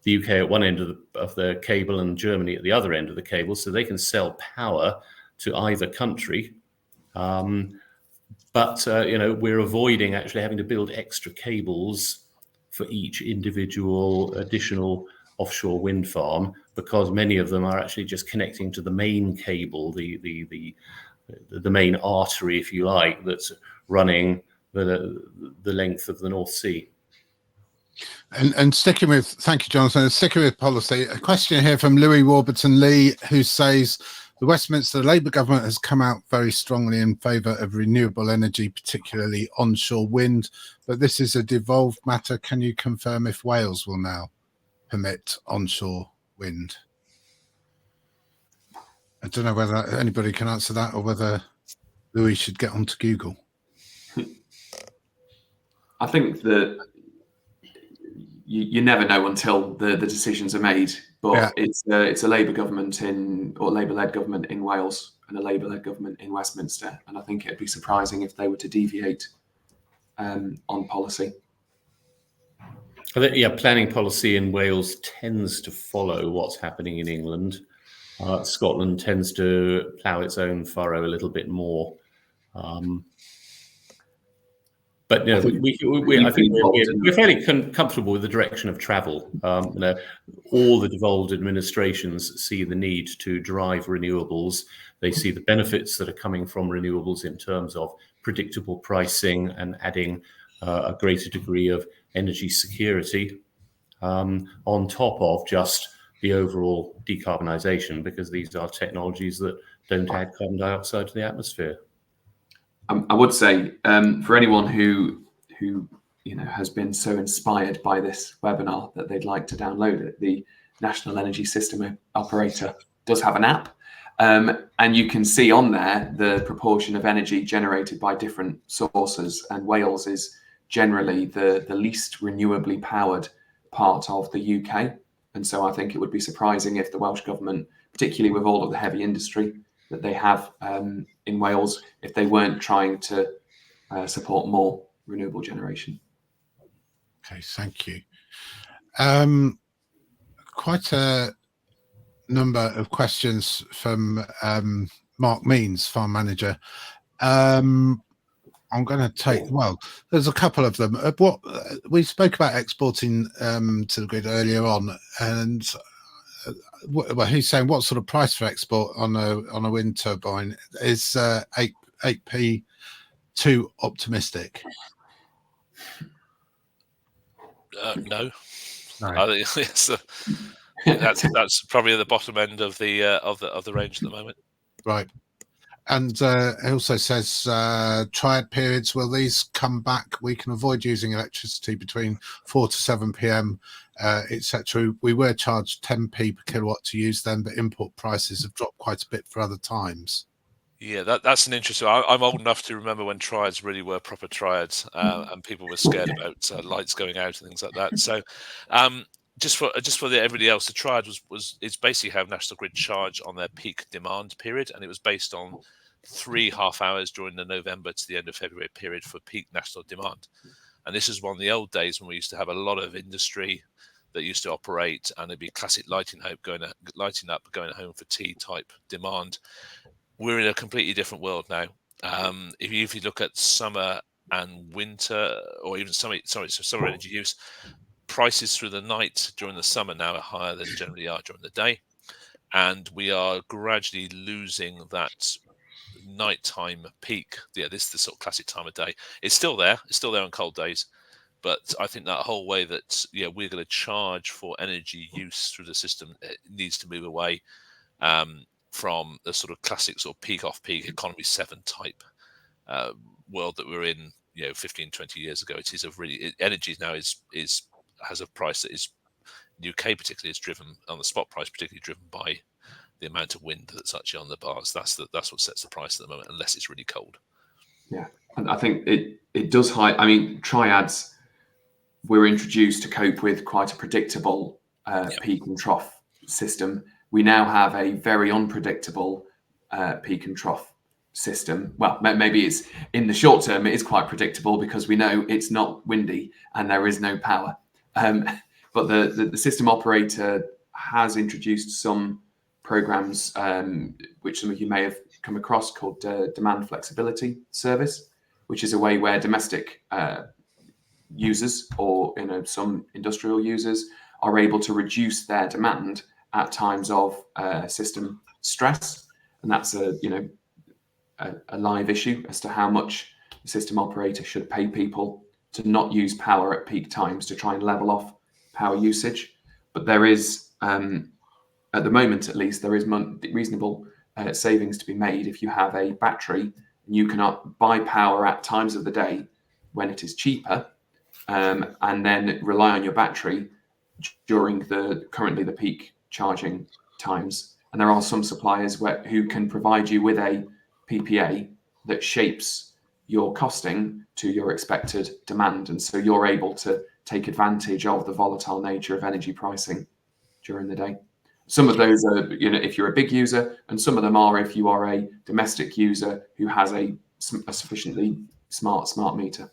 the UK at one end of the cable and Germany at the other end of the cable, so they can sell power to either country. But we're avoiding actually having to build extra cables for each individual additional offshore wind farm, because many of them are actually just connecting to the main cable, the main artery, if you like, that's running the length of the North Sea. And sticking with, thank you, Jonathan, sticking with policy, a question here from Louis Warburton Lee, who says the Westminster Labour government has come out very strongly in favour of renewable energy, particularly onshore wind, but this is a devolved matter. Can you confirm if Wales will now permit onshore wind? I don't know whether anybody can answer that or whether Louis should get onto Google. I think that you never know until the decisions are made, but it's a Labour government or Labour-led government in Wales and a Labour-led government in Westminster, and I think it'd be surprising if they were to deviate on policy. Planning policy in Wales tends to follow what's happening in England. Scotland tends to plough its own furrow a little bit more. But I think we're fairly comfortable with the direction of travel. All the devolved administrations see the need to drive renewables. They see the benefits that are coming from renewables in terms of predictable pricing and adding a greater degree of energy security on top of just the overall decarbonisation, because these are technologies that don't add carbon dioxide to the atmosphere. I would say for anyone who has been so inspired by this webinar that they'd like to download it, the National Energy System Operator does have an app, and you can see on there the proportion of energy generated by different sources, and Wales is generally the least renewably powered part of the UK. And so I think it would be surprising if the Welsh government, particularly with all of the heavy industry that they have in Wales, if they weren't trying to support more renewable generation. Okay, thank you. Quite a number of questions from Mark Means, farm manager. I'm going to take, well, there's a couple of them. What we spoke about exporting to the grid earlier on, and well, he's saying what sort of price for export on a wind turbine is 8p too optimistic? No. No. I think that's probably the bottom end of the range at the moment. Right. And he also says triad periods, will these come back? We can avoid using electricity between 4 to 7 p.m, etc. We were charged 10p per kilowatt to use them, but import prices have dropped quite a bit for other times. Yeah, that's an interesting. I'm old enough to remember when triads really were proper triads, and people were scared about lights going out and things like that. So, just for everybody else, the triad it's basically how National Grid charge on their peak demand period, and it was based on 3 half hours during the November to the end of February period for peak national demand. And this is one of the old days when we used to have a lot of industry that used to operate, and it'd be classic lighting up, going home for tea type demand. We're in a completely different world now. If you look at summer and winter, or even summer energy use, prices through the night during the summer now are higher than generally are during the day, and we are gradually losing that nighttime peak. Yeah, this is the sort of classic time of day. It's still there on cold days, but I think that whole way that we're going to charge for energy use through the system, it needs to move away from the sort of classic sort of peak off peak economy 7 type world that we're in 15, 20 years ago. It is energy now has a price that is, UK particularly, is driven on the spot price, particularly driven by the amount of wind that's actually on the bars. That's what sets the price at the moment, unless it's really cold. Yeah, and I think it does hide. I mean, triads were introduced to cope with quite a predictable peak and trough system. We now have a very unpredictable peak and trough system. Well, maybe it's in the short term, it is quite predictable because we know it's not windy and there is no power. But the system operator has introduced some programs, which some of you may have come across, called Demand Flexibility Service, which is a way where domestic users or some industrial users are able to reduce their demand at times of system stress, and that's a live issue as to how much the system operator should pay people to not use power at peak times to try and level off power usage. But there is, at the moment at least, there is reasonable savings to be made if you have a battery and you cannot buy power at times of the day when it is cheaper, and then rely on your battery during currently the peak charging times. And there are some suppliers who can provide you with a PPA that shapes your costing to your expected demand, and so you're able to take advantage of the volatile nature of energy pricing during the day. Some of those are, if you're a big user, and some of them are if you are a domestic user who has a sufficiently smart meter.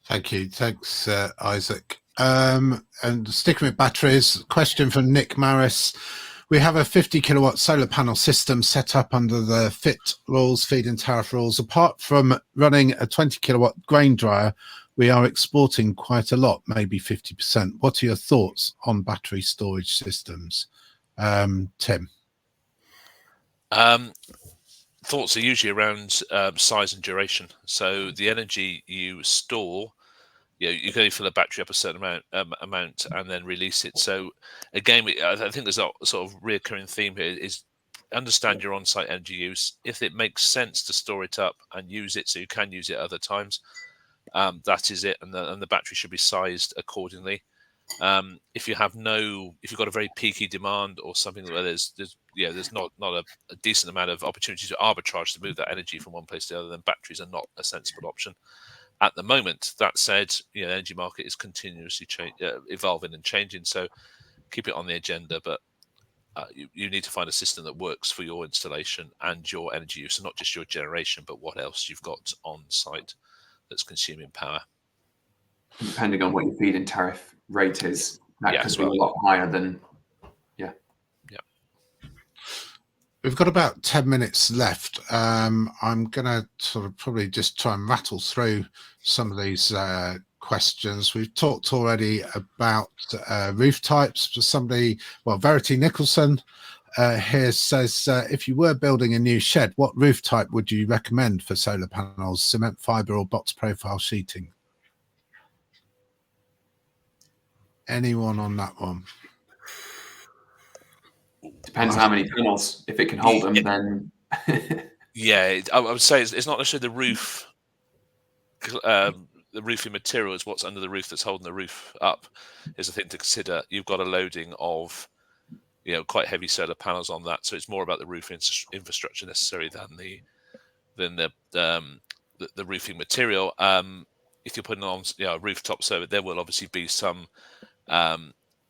Thank you. Thanks, Isaac. And sticking with batteries, question from Nick Maris. We have a 50 kilowatt solar panel system set up under the FIT rules, feed-in tariff rules. Apart from running a 20 kilowatt grain dryer, we are exporting quite a lot, maybe 50%. What are your thoughts on battery storage systems? Tim? Thoughts are usually around size and duration. So the energy you store, you can only fill a battery up a certain amount and then release it. So again, I think there's a sort of reoccurring theme here is understand your on-site energy use. If it makes sense to store it up and use it so you can use it other times, that is it, and the battery should be sized accordingly. If you've got a very peaky demand or something where there's not a decent amount of opportunity to arbitrage to move that energy from one place to the other, then batteries are not a sensible option at the moment. That said, the energy market is continuously evolving and changing, so keep it on the agenda. But you need to find a system that works for your installation and your energy use, and not just your generation, but what else you've got on site that's consuming power. depending on what your feed-in tariff rate is, that Yeah, could as be well. a lot higher than. We've got about 10 minutes left. I'm going to sort of probably just try and rattle through some of these questions. We've talked already about roof types. For somebody, well, Verity Nicholson here says, if you were building a new shed, what roof type would you recommend for solar panels, cement fibre or box profile sheeting? Anyone on that one? Depends how many panels. If it can hold them, then. Yeah, I would say it's not necessarily the roof. The roofing material is what's under the roof that's holding the roof up is a thing to consider. You've got a loading of, quite heavy solar panels on that, so it's more about the roof infrastructure necessary than the roofing material. If you're putting on a rooftop solar, there will obviously be some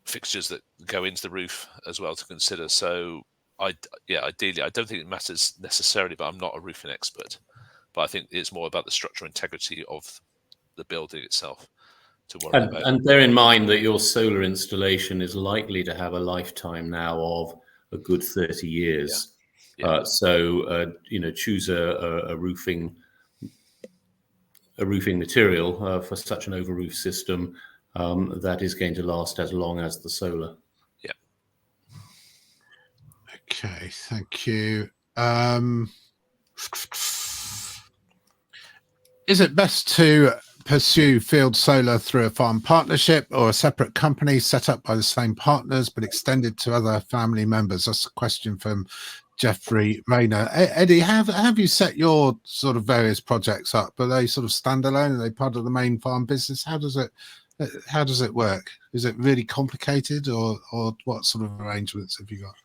fixtures that go into the roof as well to consider. So ideally, I don't think it matters necessarily, but I'm not a roofing expert. But I think it's more about the structural integrity of the building itself to worry about. And bear in mind that your solar installation is likely to have a lifetime now of a good 30 years. Yeah. So choose a roofing material for such an over roof system that is going to last as long as the solar. Yeah. Okay, thank you. Is it best to pursue field solar through a farm partnership or a separate company set up by the same partners but extended to other family members? That's a question from Jeffrey Rayner. Eddie, have you set your sort of various projects up? Are they sort of standalone? Are they part of the main farm business? How does it work? Is it really complicated, or what sort of arrangements have you got?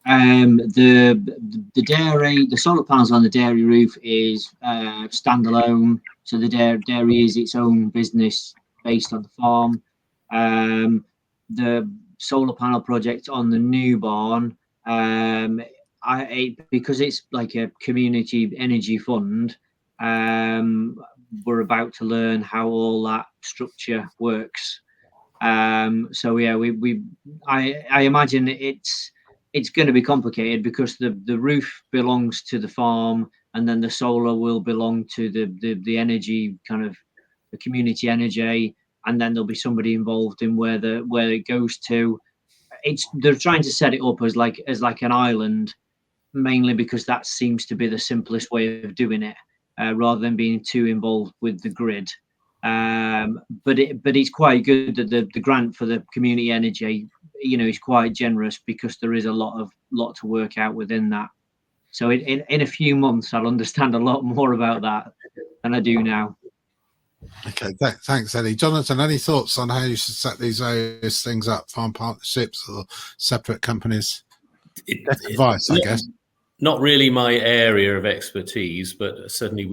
The dairy, the solar panels on the dairy roof is standalone. So the dairy is its own business based on the farm. The solar panel project on the new barn, because it's like a community energy fund, we're about to learn how all that structure works. So yeah, I imagine it's going to be complicated because the roof belongs to the farm, and then the solar will belong to the energy, kind of the community energy, and then there'll be somebody involved in where it goes to. They're trying to set it up as like an island, mainly because that seems to be the simplest way of doing it, rather than being too involved with the grid. But it's quite good that the grant for the community energy, is quite generous, because there is a lot to work out within that. So in a few months, I'll understand a lot more about that than I do now. Okay, thanks, Eddie. Jonathan, any thoughts on how you should set these various things up, farm partnerships or separate companies? Advice, I guess. Not really my area of expertise, but certainly,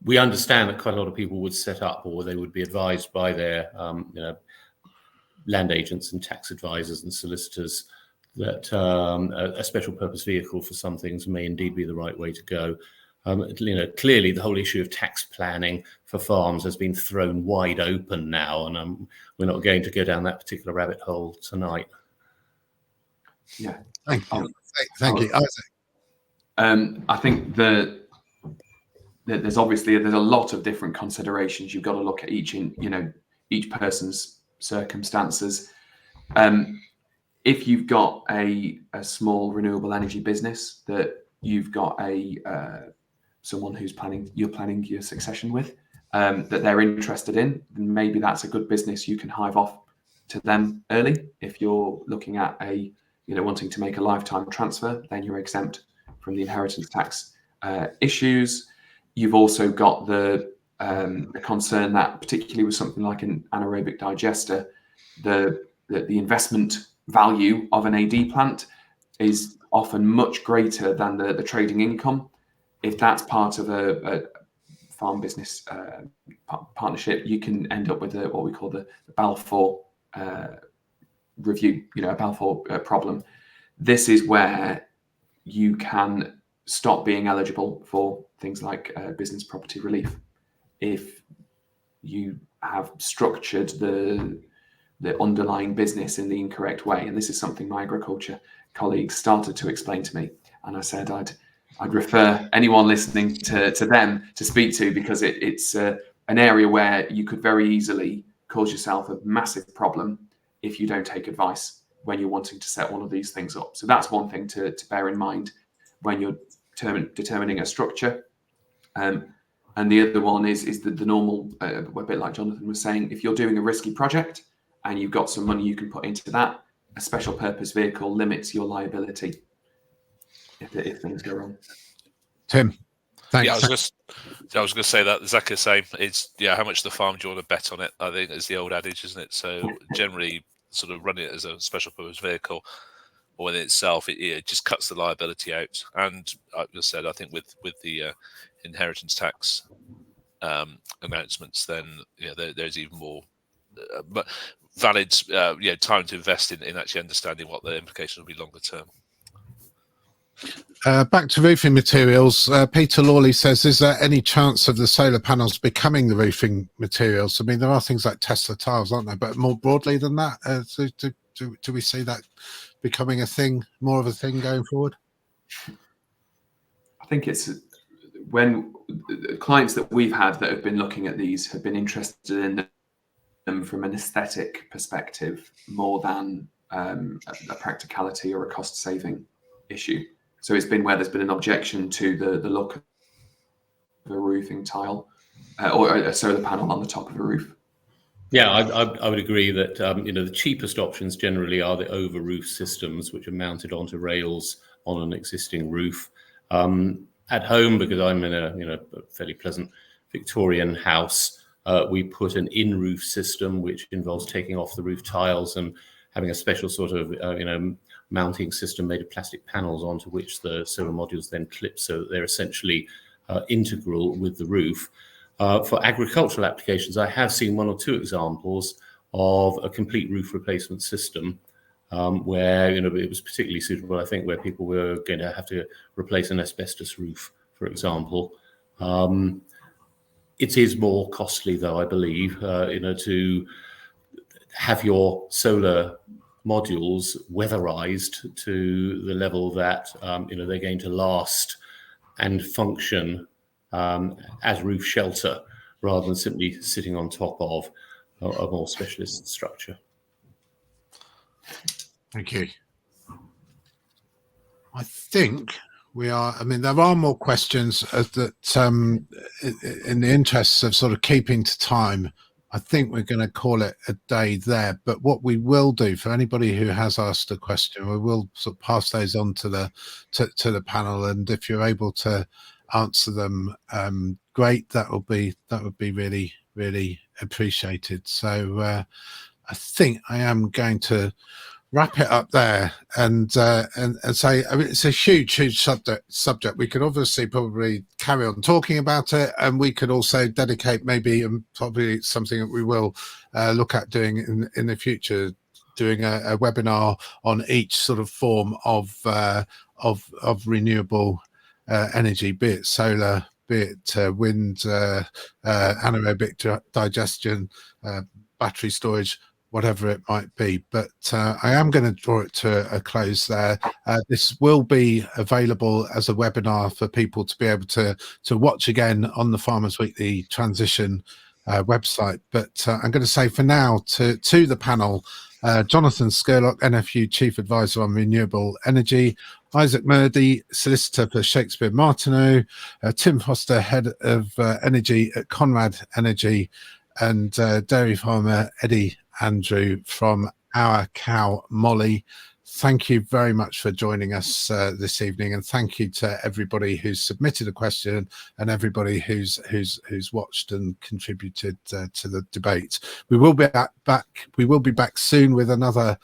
we understand that quite a lot of people would set up, or they would be advised by their land agents and tax advisors and solicitors, that a special purpose vehicle for some things may indeed be the right way to go. Clearly the whole issue of tax planning for farms has been thrown wide open now, and we're not going to go down that particular rabbit hole tonight. Yeah, thank you, Isaac. I think there's a lot of different considerations. You've got to look at each person's circumstances. If you've got a small renewable energy business that you've got someone you're planning your succession with, that they're interested in, then maybe that's a good business you can hive off to them early. If you're looking at wanting to make a lifetime transfer, then you're exempt from the inheritance tax issues. You've also got the concern that, particularly with something like an anaerobic digester, the investment value of an AD plant is often much greater than the trading income. If that's part of a farm business partnership, you can end up with what we call the Balfour review, a Balfour problem. This is where you can stop being eligible for things like business property relief. If you have structured the underlying business in the incorrect way. And this is something my agriculture colleagues started to explain to me. And I said I'd refer anyone listening to them to speak to, because it's an area where you could very easily cause yourself a massive problem if you don't take advice when you're wanting to set one of these things up. So that's one thing to bear in mind when you're determining a structure. And the other one is the normal, a bit like Jonathan was saying, if you're doing a risky project and you've got some money you can put into that, a special purpose vehicle limits your liability if things go wrong. Tim, thanks. Yeah, I was going to say that exactly the same. It's how much the farm do you want to bet on it? I think is the old adage, isn't it? So generally, sort of running it as a special purpose vehicle, or in itself, it just cuts the liability out. And I just said, I think with the inheritance tax announcements, then there's even more but valid time to invest in actually understanding what the implications will be longer term. Back to roofing materials. Peter Lawley says, is there any chance of the solar panels becoming the roofing materials? I mean, there are things like Tesla tiles, aren't there? But more broadly than that, do we see that becoming more of a thing going forward? I think it's when the clients that we've had that have been looking at these have been interested in them from an aesthetic perspective more than a practicality or a cost saving issue. So it's been where there's been an objection to the look of a roofing tile or a solar panel on the top of a roof. Yeah, I would agree that the cheapest options generally are the over roof systems, which are mounted onto rails on an existing roof. At home, because I'm in a fairly pleasant Victorian house, we put an in-roof system, which involves taking off the roof tiles and having a special sort of mounting system made of plastic panels onto which the solar modules then clip, so that they're essentially integral with the roof. For agricultural applications, I have seen one or two examples of a complete roof replacement system where it was particularly suitable, I think, where people were going to have to replace an asbestos roof, for example. It is more costly, though, I believe, to have your solar modules weatherized to the level that they're going to last and function as roof shelter, rather than simply sitting on top of a more specialist structure. Thank you. I think we are. I mean, there are more questions that, in the interests of sort of keeping to time, I think we're going to call it a day there. But what we will do for anybody who has asked a question, we will sort of pass those on to the panel, and if you're able to answer them, great. That would be really, really appreciated. So I think I am going to wrap it up there and say, I mean, it's a huge subject. We could obviously probably carry on talking about it, and we could also dedicate maybe, and probably something that we will look at doing in the future, doing a webinar on each sort of form of renewable energy, be it solar, be it wind, anaerobic digestion, battery storage, whatever it might be. But I am going to draw it to a close there. This will be available as a webinar for people to be able to watch again on the Farmers Weekly Transition website. But I'm going to say for now to the panel, Jonathan Scurlock, NFU Chief Advisor on Renewable Energy, Isaac Murdy, Solicitor for Shakespeare Martineau, Tim Foster, Head of Energy at Conrad Energy, and dairy farmer Eddie Andrew from Our Cow Molly. Thank you very much for joining us this evening, and thank you to everybody who's submitted a question and everybody who's watched and contributed to the debate. We will be back. We will be back soon with another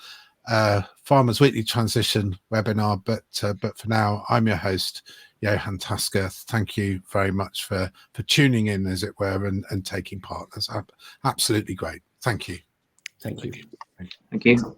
Farmers Weekly Transition webinar. But for now, I'm your host, Johan Tasker. Thank you very much for tuning in, as it were, and taking part. That's absolutely great. Thank you. Thank you. Thank you.